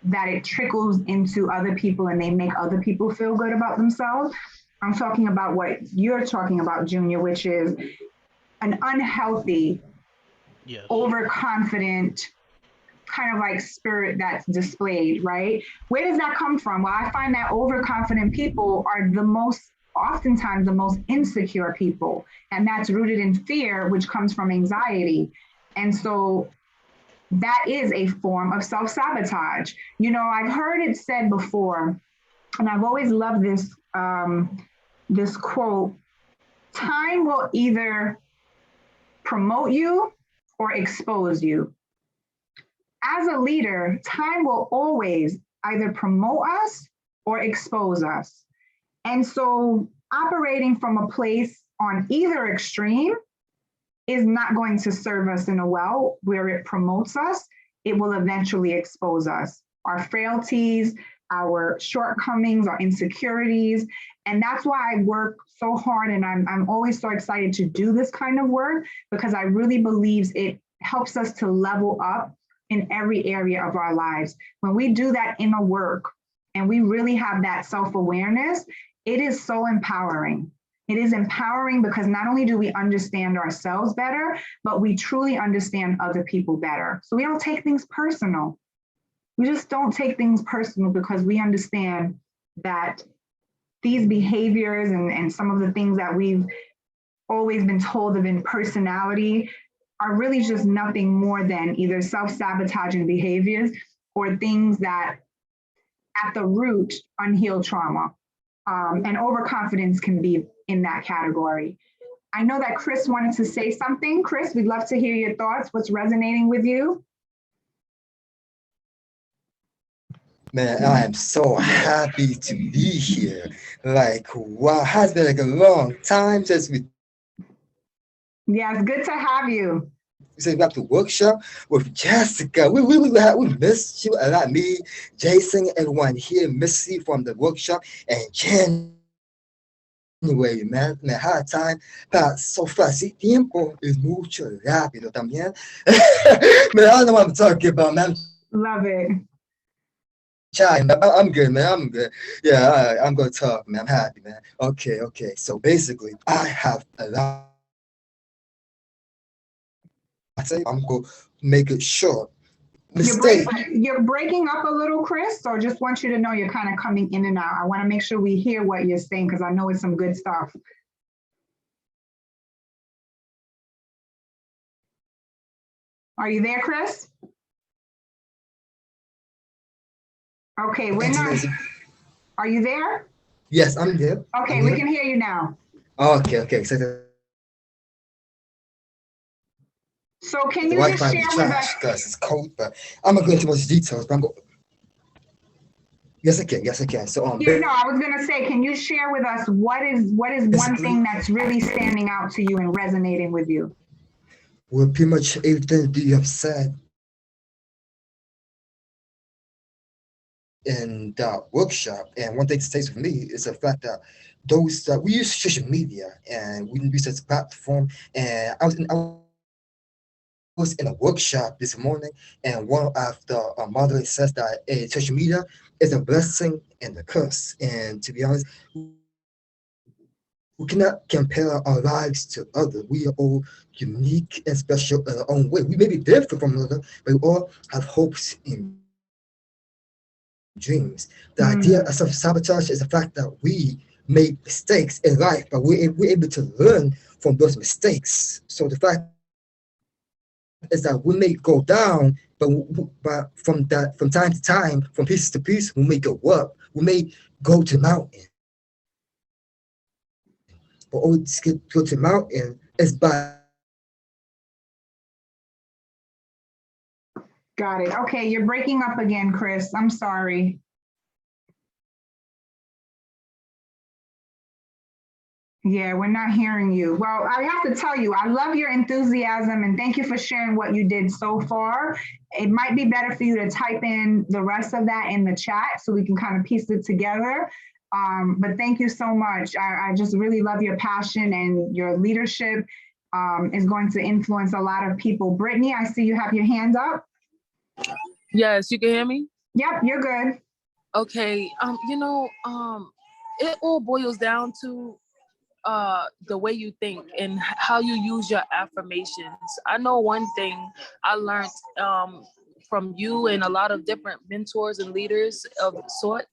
that it trickles into other people and they make other people feel good about themselves. I'm talking about what you're talking about, Junior, which is an unhealthy, Yes. overconfident kind of like spirit that's displayed, right? Where does that come from? Well, I find that overconfident people are oftentimes the most insecure people, and that's rooted in fear, which comes from anxiety. And so that is a form of self-sabotage. You know, I've heard it said before, and I've always loved this quote: time will either promote you or expose you. As a leader, time will always either promote us or expose us. And so operating from a place on either extreme is not going to serve us in a well where it promotes us. It will eventually expose us, our frailties, our shortcomings, our insecurities. And that's why I work so hard, and I'm always so excited to do this kind of work, because I really believe it helps us to level up in every area of our lives. When we do that inner work and we really have that self-awareness, it is so empowering. It is empowering because not only do we understand ourselves better, but we truly understand other people better. So we don't take things personal. We just don't take things personal because we understand that these behaviors and some of the things that we've always been told of in personality are really just nothing more than either self-sabotaging behaviors or things that at the root unhealed trauma. And overconfidence can be in that category. I know that Chris wanted to say something. Chris, we'd love to hear your thoughts. What's resonating with you? Man, I am so happy to be here. Like, wow, has been like a long time since we Yes, good to have you. back to workshop with Jessica. We missed you a lot. Me, Jason, everyone here missed you from the workshop, and January, man, me hard time so fast. El tiempo es mucho rápido también. Man, I don't know what I'm talking about, man. Love it. I'm good, man. I'm good. Yeah, I'm gonna talk, man. I'm happy, man. Okay. So basically, I have a lot. I'm gonna make it short. You're breaking up a little, Chris, so just want you to know you're kind of coming in and out. I want to make sure we hear what you're saying because I know it's some good stuff. Are you there, Chris? Okay, we're not. Are you there? Yes, I'm there. Okay, we can hear you now. Okay. So can you just share with us? Because it's cold, but I'm not going into much details. But Yes, I can. So I was gonna say, can you share with us what is one thing that's really standing out to you and resonating with you? with pretty much everything that you have said in the workshop. And one thing that stays with me is the fact that those that we use social media and we use this platform. And I was in a workshop this morning, and one of the moderators says that social media is a blessing and a curse. And to be honest, we cannot compare our lives to others. We are all unique and special in our own way. We may be different from others, but we all have hopes and dreams. The idea of self-sabotage is the fact that we make mistakes in life, but we're able to learn from those mistakes. So the fact is that we may go down, but from time to time, from piece to piece, we may go up. We may go to mountain, but always go to mountain is by Got it. Okay, you're breaking up again, Chris. I'm sorry. Yeah, we're not hearing you. Well, I have to tell you, I love your enthusiasm and thank you for sharing what you did so far. It might be better for you to type in the rest of that in the chat so we can kind of piece it together. But thank you so much. I just really love your passion, and your leadership is going to influence a lot of people. Brittany, I see you have your hand up. Yes, you can hear me? Yep, you're good. Okay, it all boils down to the way you think and how you use your affirmations. I know one thing I learned from you and a lot of different mentors and leaders of sort,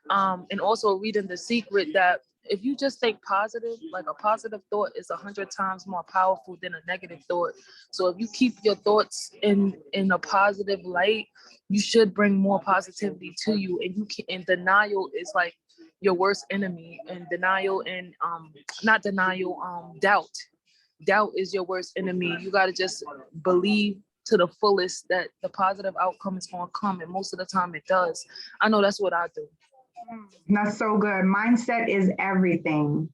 and also reading The Secret, that if you just think positive, like a positive thought is 100 times more powerful than a negative thought. So if you keep your thoughts in a positive light, you should bring more positivity to you. And you can, and denial is like your worst enemy. And denial and not denial, doubt is your worst enemy. You got to just believe to the fullest that the positive outcome is going to come, and most of the time it does. I know that's what I do. That's so good. Mindset is everything.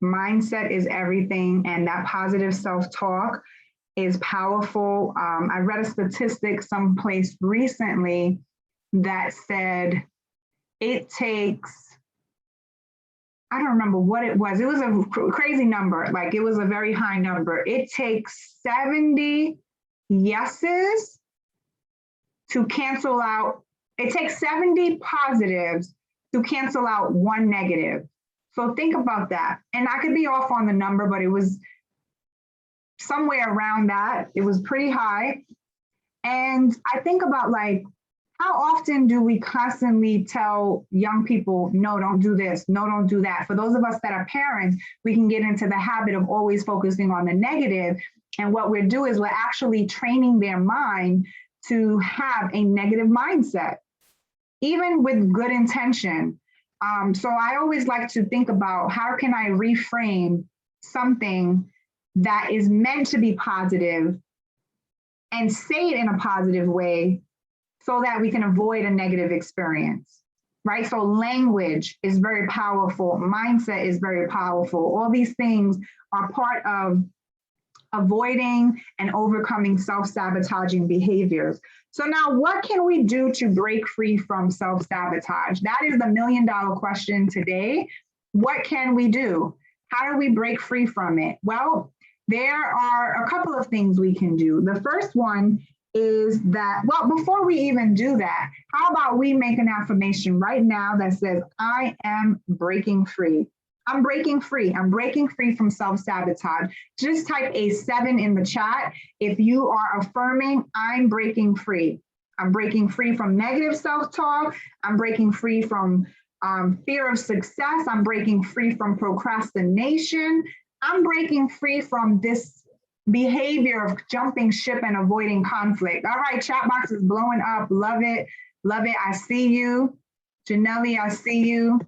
Mindset is everything, and that positive self-talk is powerful. I read a statistic someplace recently that said it takes, I don't remember what it was. It was a crazy number. Like, it was a very high number. It takes 70 yeses to cancel out. It takes 70 positives to cancel out one negative. So think about that. And I could be off on the number, but it was somewhere around that. It was pretty high. And I think about, like, how often do we constantly tell young people, no, don't do this, no, don't do that? For those of us that are parents, we can get into the habit of always focusing on the negative. And what we're doing is we're actually training their mind to have a negative mindset, even with good intention. So I always like to think about, how can I reframe something that is meant to be positive and say it in a positive way so that we can avoid a negative experience, right? So language is very powerful. Mindset is very powerful. All these things are part of avoiding and overcoming self-sabotaging behaviors. So now, what can we do to break free from self-sabotage? That is the million-dollar question today. What can we do? How do we break free from it? Well, there are a couple of things we can do. The first one is that, well, before we even do that, how about we make an affirmation right now that says, I am breaking free. I'm breaking free. I'm breaking free from self-sabotage. Just type a 7 in the chat if you are affirming, I'm breaking free. I'm breaking free from negative self-talk. I'm breaking free from fear of success. I'm breaking free from procrastination. I'm breaking free from this behavior of jumping ship and avoiding conflict. All right, chat box is blowing up. Love it. Love it. I see you. Janelle, I see you.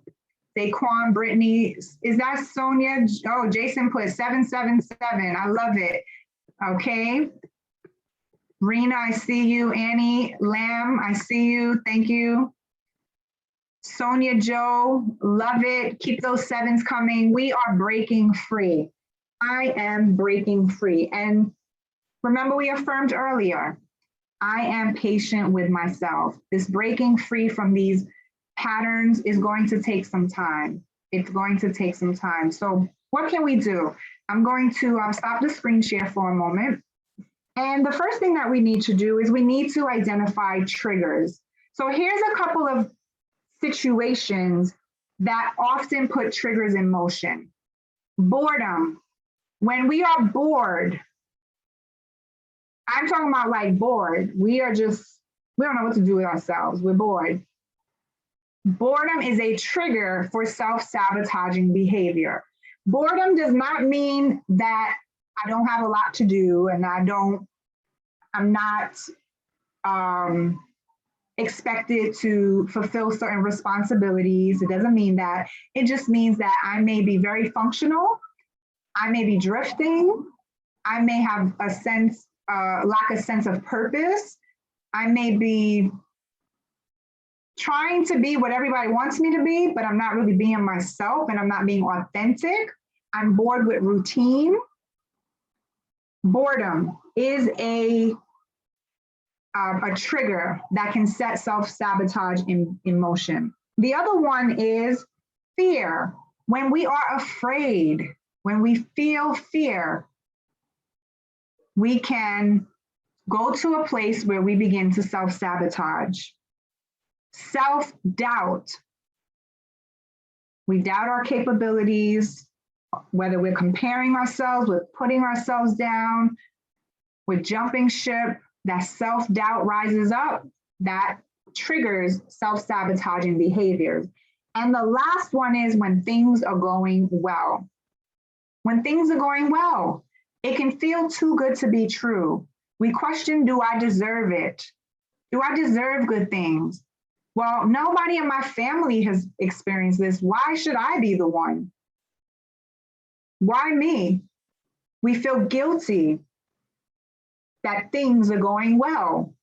Daquan, Brittany, is that Sonia? Oh, Jason put 777. I love it. Okay. Rena, I see you. Annie Lamb, I see you. Thank you. Sonia Joe, love it. Keep those 7s coming. We are breaking free. I am breaking free. And Remember, we affirmed earlier, I am patient with myself. This breaking free from these patterns is going to take some time. It's going to take some time. So what can we do? I'm going to stop the screen share for a moment. And the first thing that we need to do is we need to identify triggers. So here's a couple of situations that often put triggers in motion. Boredom. When we are bored, I'm talking about like bored. We don't know what to do with ourselves. We're bored. Boredom is a trigger for self-sabotaging behavior. Boredom does not mean that I don't have a lot to do and I'm not expected to fulfill certain responsibilities. It doesn't mean that. It just means that I may be very functional. I may be drifting. I may have lack a sense of purpose. I may be trying to be what everybody wants me to be, but I'm not really being myself and I'm not being authentic. I'm bored with routine. Boredom is a trigger that can set self-sabotage in motion. The other one is fear. When we are afraid, when we feel fear, we can go to a place where we begin to self-sabotage. Self-doubt. We doubt our capabilities, whether we're comparing ourselves, we're putting ourselves down, we're jumping ship. That self-doubt rises up, that triggers self-sabotaging behaviors. And the last one is when things are going well. When things are going well, it can feel too good to be true. We question, do I deserve it? Do I deserve good things? Well, nobody in my family has experienced this. Why should I be the one? Why me? We feel guilty that things are going well.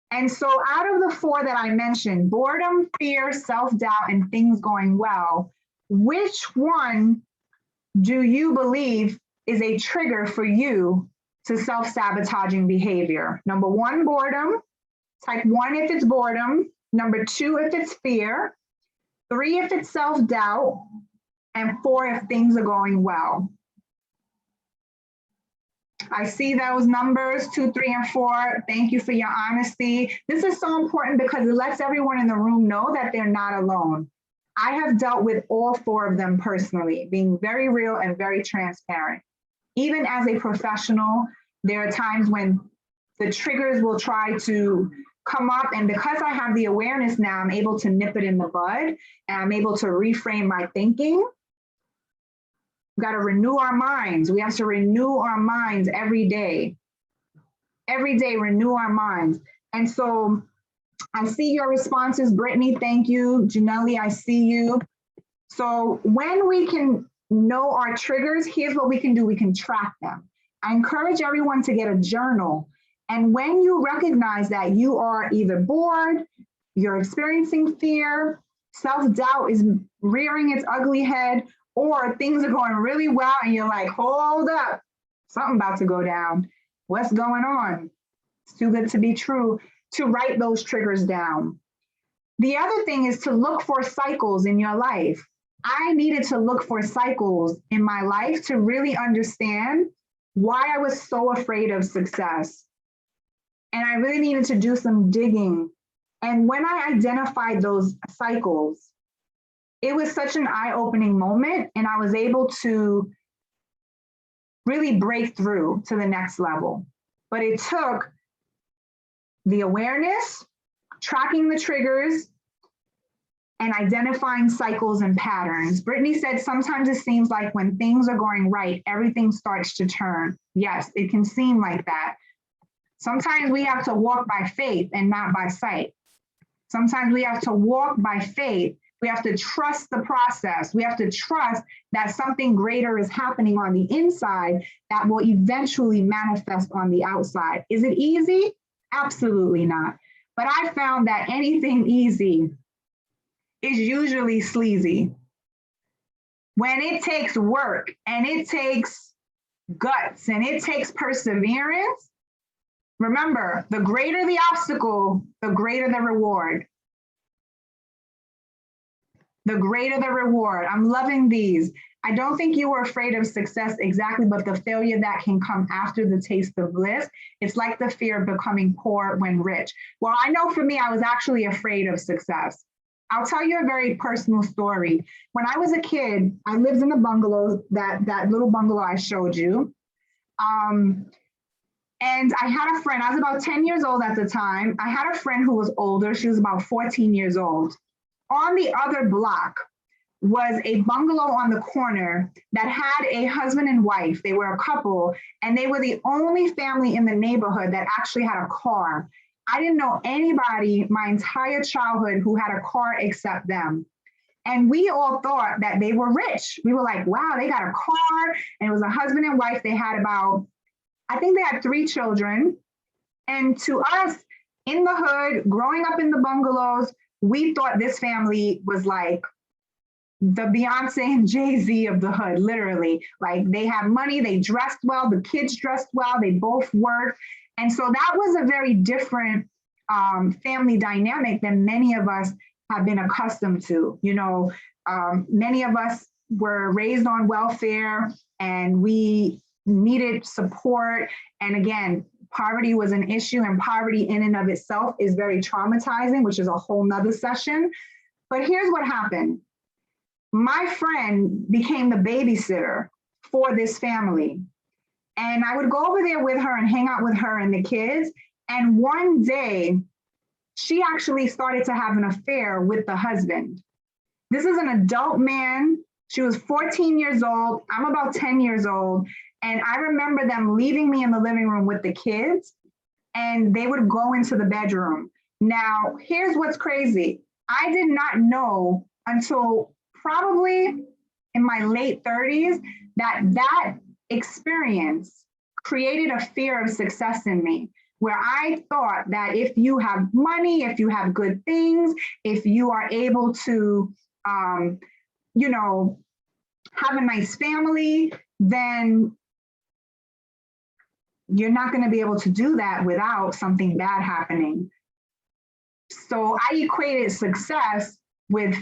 And so out of the four that I mentioned, boredom, fear, self-doubt, and things going well, which one do you believe is a trigger for you to self-sabotaging behavior? Number one, boredom. Type 1 if it's boredom. Number 2 if it's fear. 3 if it's self-doubt. And 4 if things are going well. I see those numbers, 2, 3, and 4. Thank you for your honesty. This is so important because it lets everyone in the room know that they're not alone. I have dealt with all 4 of them personally, being very real and very transparent. Even as a professional, there are times when the triggers will try to come up, and because I have the awareness now, I'm able to nip it in the bud, and I'm able to reframe my thinking. We've got to renew our minds. We have to renew our minds every day. Every day, renew our minds. And so I see your responses. Brittany, thank you. Janelle, I see you. So when we can know our triggers, here's what we can do. We can track them. I encourage everyone to get a journal. And when you recognize that you are either bored, you're experiencing fear, self-doubt is rearing its ugly head, or things are going really well and you're like, hold up, something about to go down. What's going on? It's too good to be true. To write those triggers down. The other thing is to look for cycles in your life. I needed to look for cycles in my life to really understand why I was so afraid of success. And I really needed to do some digging. And when I identified those cycles, it was such an eye-opening moment, and I was able to really break through to the next level. But it took the awareness, tracking the triggers, and identifying cycles and patterns. Brittany said sometimes it seems like when things are going right, everything starts to turn. Yes, it can seem like that. Sometimes we have to walk by faith and not by sight. Sometimes we have to walk by faith. We have to trust the process. We have to trust that something greater is happening on the inside that will eventually manifest on the outside. Is it easy? Absolutely not. But I found that anything easy is usually sleazy. When it takes work and it takes guts and it takes perseverance. Remember, the greater the obstacle, the greater the reward. The greater the reward. I'm loving these. I don't think you were afraid of success exactly, but the failure that can come after the taste of bliss. It's like the fear of becoming poor when rich. Well, I know for me, I was actually afraid of success. I'll tell you a very personal story. When I was a kid, I lived in a bungalow, that little bungalow I showed you. And I had a friend, I was about 10 years old at the time. I had a friend who was older. She was about 14 years old. On the other block was a bungalow on the corner that had a husband and wife. They were a couple, and they were the only family in the neighborhood that actually had a car. I didn't know anybody my entire childhood who had a car except them. And we all thought that they were rich. We were like, wow, they got a car. And it was a husband and wife. They had about, I think they had 3 children. And to us in the hood, growing up in the bungalows, we thought this family was like the Beyonce and Jay-Z of the hood, literally. Like they had money, they dressed well, the kids dressed well, they both worked. And so that was a very different family dynamic than many of us have been accustomed to. You know, many of us were raised on welfare and we needed support. And again, poverty was an issue, and poverty in and of itself is very traumatizing, which is a whole nother session. But here's what happened. My friend became the babysitter for this family. And I would go over there with her and hang out with her and the kids. And one day, she actually started to have an affair with the husband. This is an adult man. She was 14 years old. I'm about 10 years old. And I remember them leaving me in the living room with the kids, and they would go into the bedroom. Now, here's what's crazy. I did not know until probably in my late 30s that experience created a fear of success in me, where I thought that if you have money, if you have good things, if you are able to, you know, have a nice family, then you're not going to be able to do that without something bad happening. So I equated success with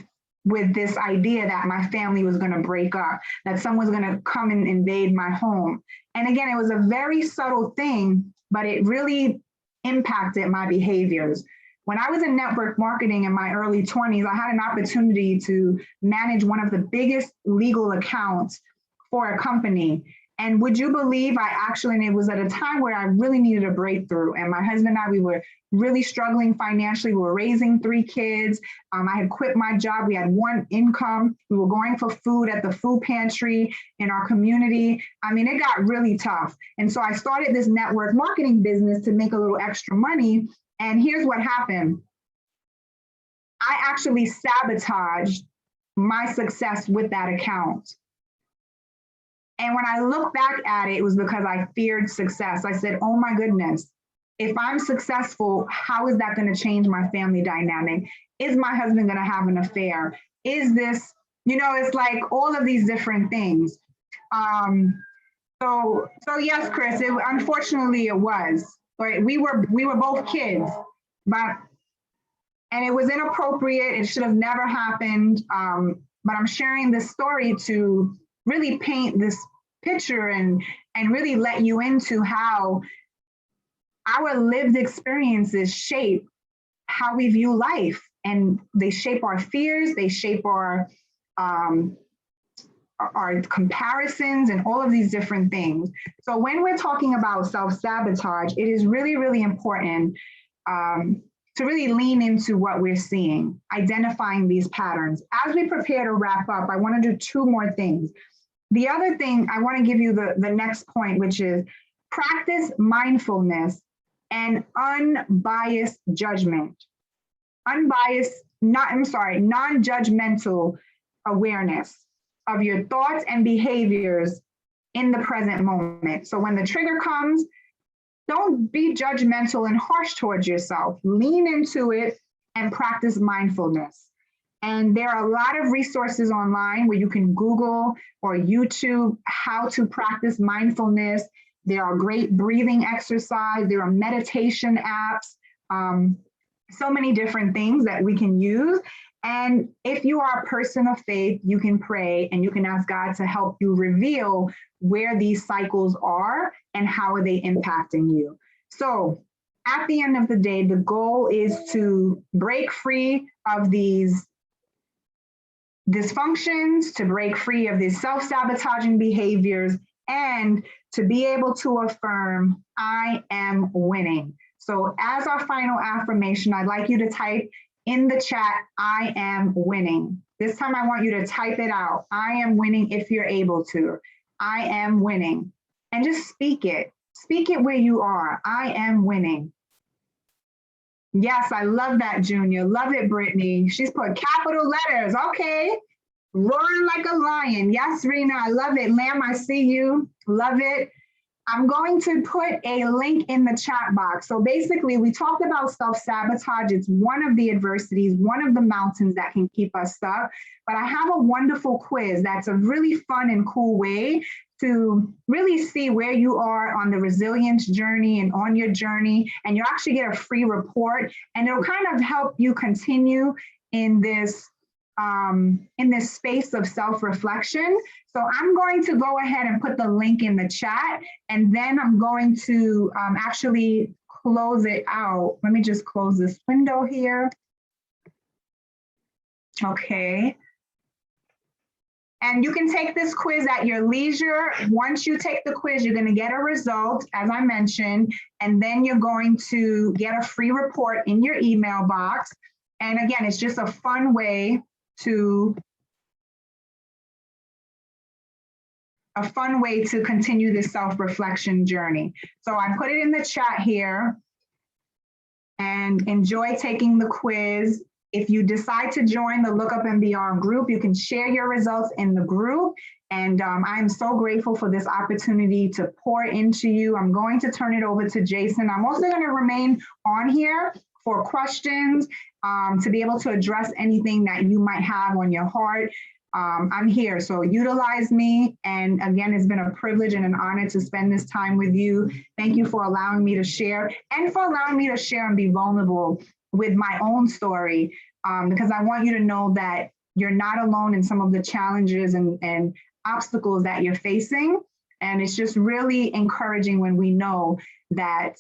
this idea that my family was going to break up, that someone's going to come and invade my home. And again, it was a very subtle thing, but it really impacted my behaviors. When I was in network marketing in my early 20s, I had an opportunity to manage one of the biggest legal accounts for a company. And would you believe and it was at a time where I really needed a breakthrough. And my husband and I, we were really struggling financially. We were raising 3 kids. I had quit my job. We had 1 income. We were going for food at the food pantry in our community. I mean, it got really tough. And so I started this network marketing business to make a little extra money. And here's what happened. I actually sabotaged my success with that account. And when I look back at it, it was because I feared success. I said, oh my goodness, if I'm successful, how is that going to change my family dynamic? Is my husband going to have an affair? Is this, you know, it's like all of these different things. So yes, Chris, unfortunately it was. Right? We were both kids, and it was inappropriate. It should have never happened. But I'm sharing this story to really paint this picture and really let you into how our lived experiences shape how we view life, and they shape our fears, they shape our comparisons and all of these different things. So when we're talking about self-sabotage, it is really, really important to really lean into what we're seeing, identifying these patterns. As we prepare to wrap up, I want to do 2 more things. The other thing, I want to give you the next point, which is practice mindfulness and unbiased judgment. Non-judgmental awareness of your thoughts and behaviors in the present moment. So when the trigger comes, don't be judgmental and harsh towards yourself. Lean into it and practice mindfulness. And there are a lot of resources online where you can Google or YouTube how to practice mindfulness. There are great breathing exercise. There are meditation apps. So many different things that we can use. And if you are a person of faith, you can pray and you can ask God to help you reveal where these cycles are and how are they impacting you. So at the end of the day, the goal is to break free of these dysfunctions, to break free of these self-sabotaging behaviors, and to be able to affirm, I am winning. So as our final affirmation, I'd like you to type in the chat, I am winning. This time I want you to type it out. I am winning if you're able to. I am winning. And just speak it. Speak it where you are. I am winning. Yes, I love that, Junior. Love it, Brittany. She's put capital letters. Okay. Roaring like a lion. Yes, Rena, I love it. Lamb, I see you. Love it. I'm going to put a link in the chat box. So basically, we talked about self-sabotage. It's one of the adversities, one of the mountains that can keep us stuck. But I have a wonderful quiz that's a really fun and cool way to really see where you are on the resilience journey and on your journey. And you'll actually get a free report, and it'll kind of help you continue in this space of self-reflection. So I'm going to go ahead and put the link in the chat, and then I'm going to actually close it out. Let me just close this window here. Okay. And you can take this quiz at your leisure. Once you take the quiz, you're going to get a result, as I mentioned, and then you're going to get a free report in your email box. And again, it's just a fun way to continue this self-reflection journey. So I put it in the chat here, and enjoy taking the quiz. If you decide to join the Look Up and Beyond group, you can share your results in the group. And I'm so grateful for this opportunity to pour into you. I'm going to turn it over to Jason. I'm also going to remain on here for questions, to be able to address anything that you might have on your heart. I'm here, so utilize me. And again, it's been a privilege and an honor to spend this time with you. Thank you for allowing me to share, and for allowing me to share and be vulnerable with my own story, because I want you to know that you're not alone in some of the challenges and obstacles that you're facing. And it's just really encouraging when we know that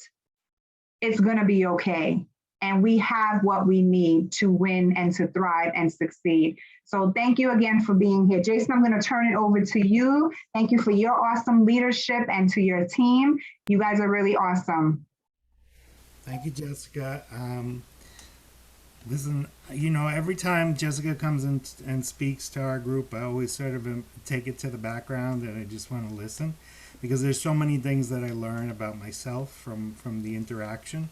it's going to be okay. And we have what we need to win and to thrive and succeed. So thank you again for being here. Jason, I'm going to turn it over to you. Thank you for your awesome leadership, and to your team. You guys are really awesome. Thank you, Jessica. Listen, you know, every time Jessica comes in and speaks to our group, I always sort of take it to the background, and I just want to listen, because there's so many things that I learn about myself from the interaction.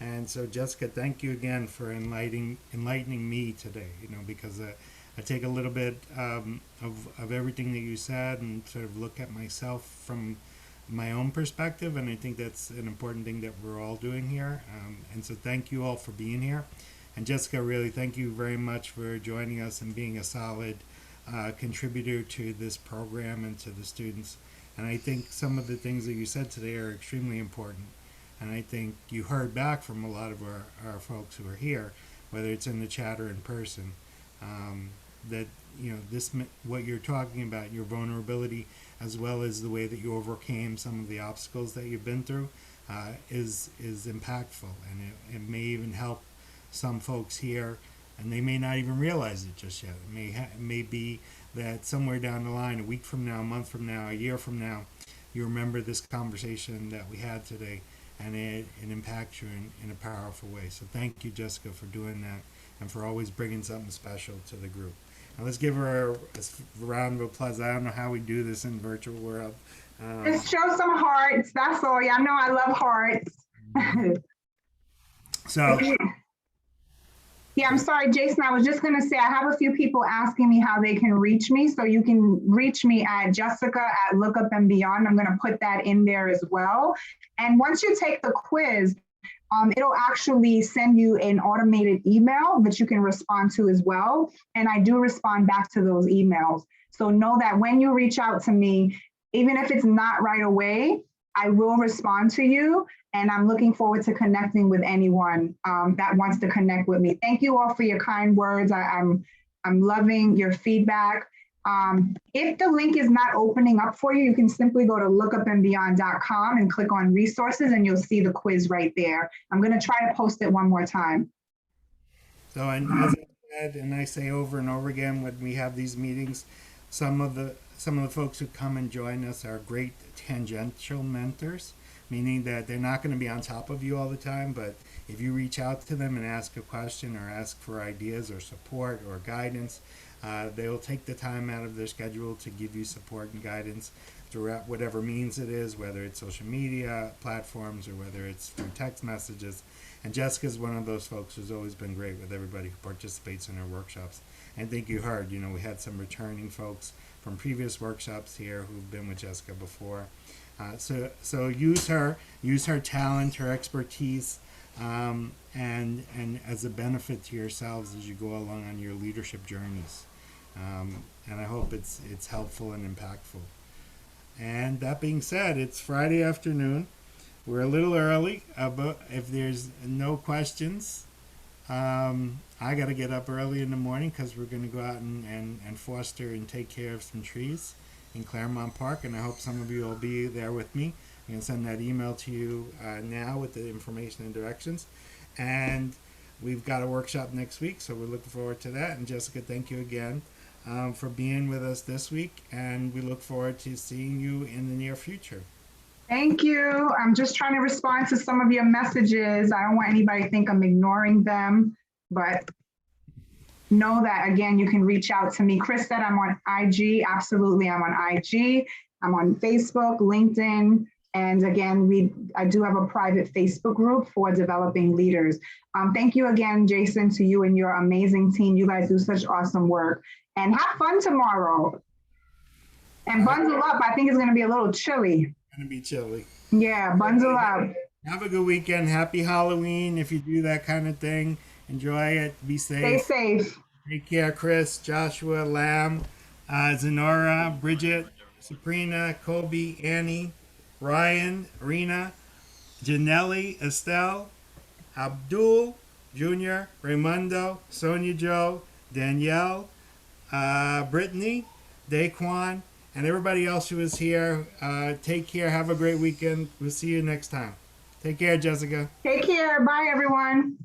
And so, Jessica, thank you again for enlightening me today, you know, because I take a little bit of everything that you said and sort of look at myself from my own perspective. And I think that's an important thing that we're all doing here. And so thank you all for being here. And Jessica, really, thank you very much for joining us and being a solid contributor to this program and to the students. And I think some of the things that you said today are extremely important. And I think you heard back from a lot of our folks who are here, whether it's in the chat or in person, that, you know, this, what you're talking about, your vulnerability, as well as the way that you overcame some of the obstacles that you've been through, is impactful. And it may even help some folks here, and they may not even realize it just yet. It may be that somewhere down the line, a week from now, a month from now, a year from now, you remember this conversation that we had today, and it impacts you in a powerful way. So thank you, Jessica, for doing that, and for always bringing something special to the group. Now let's give her a round of applause. I don't know how we do this in virtual world. Just show some hearts. That's all. Yeah, I know I love hearts. So. Yeah, I'm sorry, Jason. I was just going to say, I have a few people asking me how they can reach me. So you can reach me at Jessica at Look Up and Beyond. I'm going to put that in there as well. And once you take the quiz, it'll actually send you an automated email that you can respond to as well. And I do respond back to those emails. So know that when you reach out to me, even if it's not right away, I will respond to you. And I'm looking forward to connecting with anyone that wants to connect with me. Thank you all for your kind words. I'm loving your feedback. If the link is not opening up for you, you can simply go to lookupandbeyond.com and click on resources and you'll see the quiz right there. I'm going to try to post it one more time. So, and as I said, and I say over and over again when we have these meetings, some of the folks who come and join us are great tangential mentors, meaning that they're not going to be on top of you all the time, but if you reach out to them and ask a question or ask for ideas or support or guidance, they will take the time out of their schedule to give you support and guidance throughout whatever means it is, whether it's social media platforms or whether it's through text messages. And Jessica's one of those folks who's always been great with everybody who participates in her workshops. And I think you heard, we had some returning folks from previous workshops here who've been with Jessica before. So use her talent, her expertise, and as a benefit to yourselves as you go along on your leadership journeys. And I hope it's helpful and impactful. And that being said, it's Friday afternoon. We're a little early, but if there's no questions, I got to get up early in the morning because we're going to go out and foster and take care of some trees in Claremont Park, and I hope some of you will be there with me. I'm going to send that email to you now with the information and directions. And we've got a workshop next week, so we're looking forward to that. And Jessica, thank you again for being with us this week, and we look forward to seeing you in the near future. Thank you. I'm just trying to respond to some of your messages. I don't want anybody to think I'm ignoring them, but know that, again, you can reach out to me. Chris said I'm on IG. Absolutely, I'm on IG. I'm on Facebook, LinkedIn. And again, I do have a private Facebook group for developing leaders. Thank you again, Jason, to you and your amazing team. You guys do such awesome work. And have fun tomorrow. And bundle up. I think it's going to be a little chilly. Going to be chilly. Yeah, bundle up. Have a good weekend. Happy Halloween if you do that kind of thing. Enjoy it. Be safe. Stay safe. Take care, Chris, Joshua, Lamb, Zenora, Bridget, Sabrina, Kobe, Annie, Ryan, Rena, Janelle, Estelle, Abdul, Junior, Raimundo, Sonia Joe, Danielle, Brittany, Daquan, and everybody else who is here. Take care. Have a great weekend. We'll see you next time. Take care, Jessica. Take care. Bye, everyone.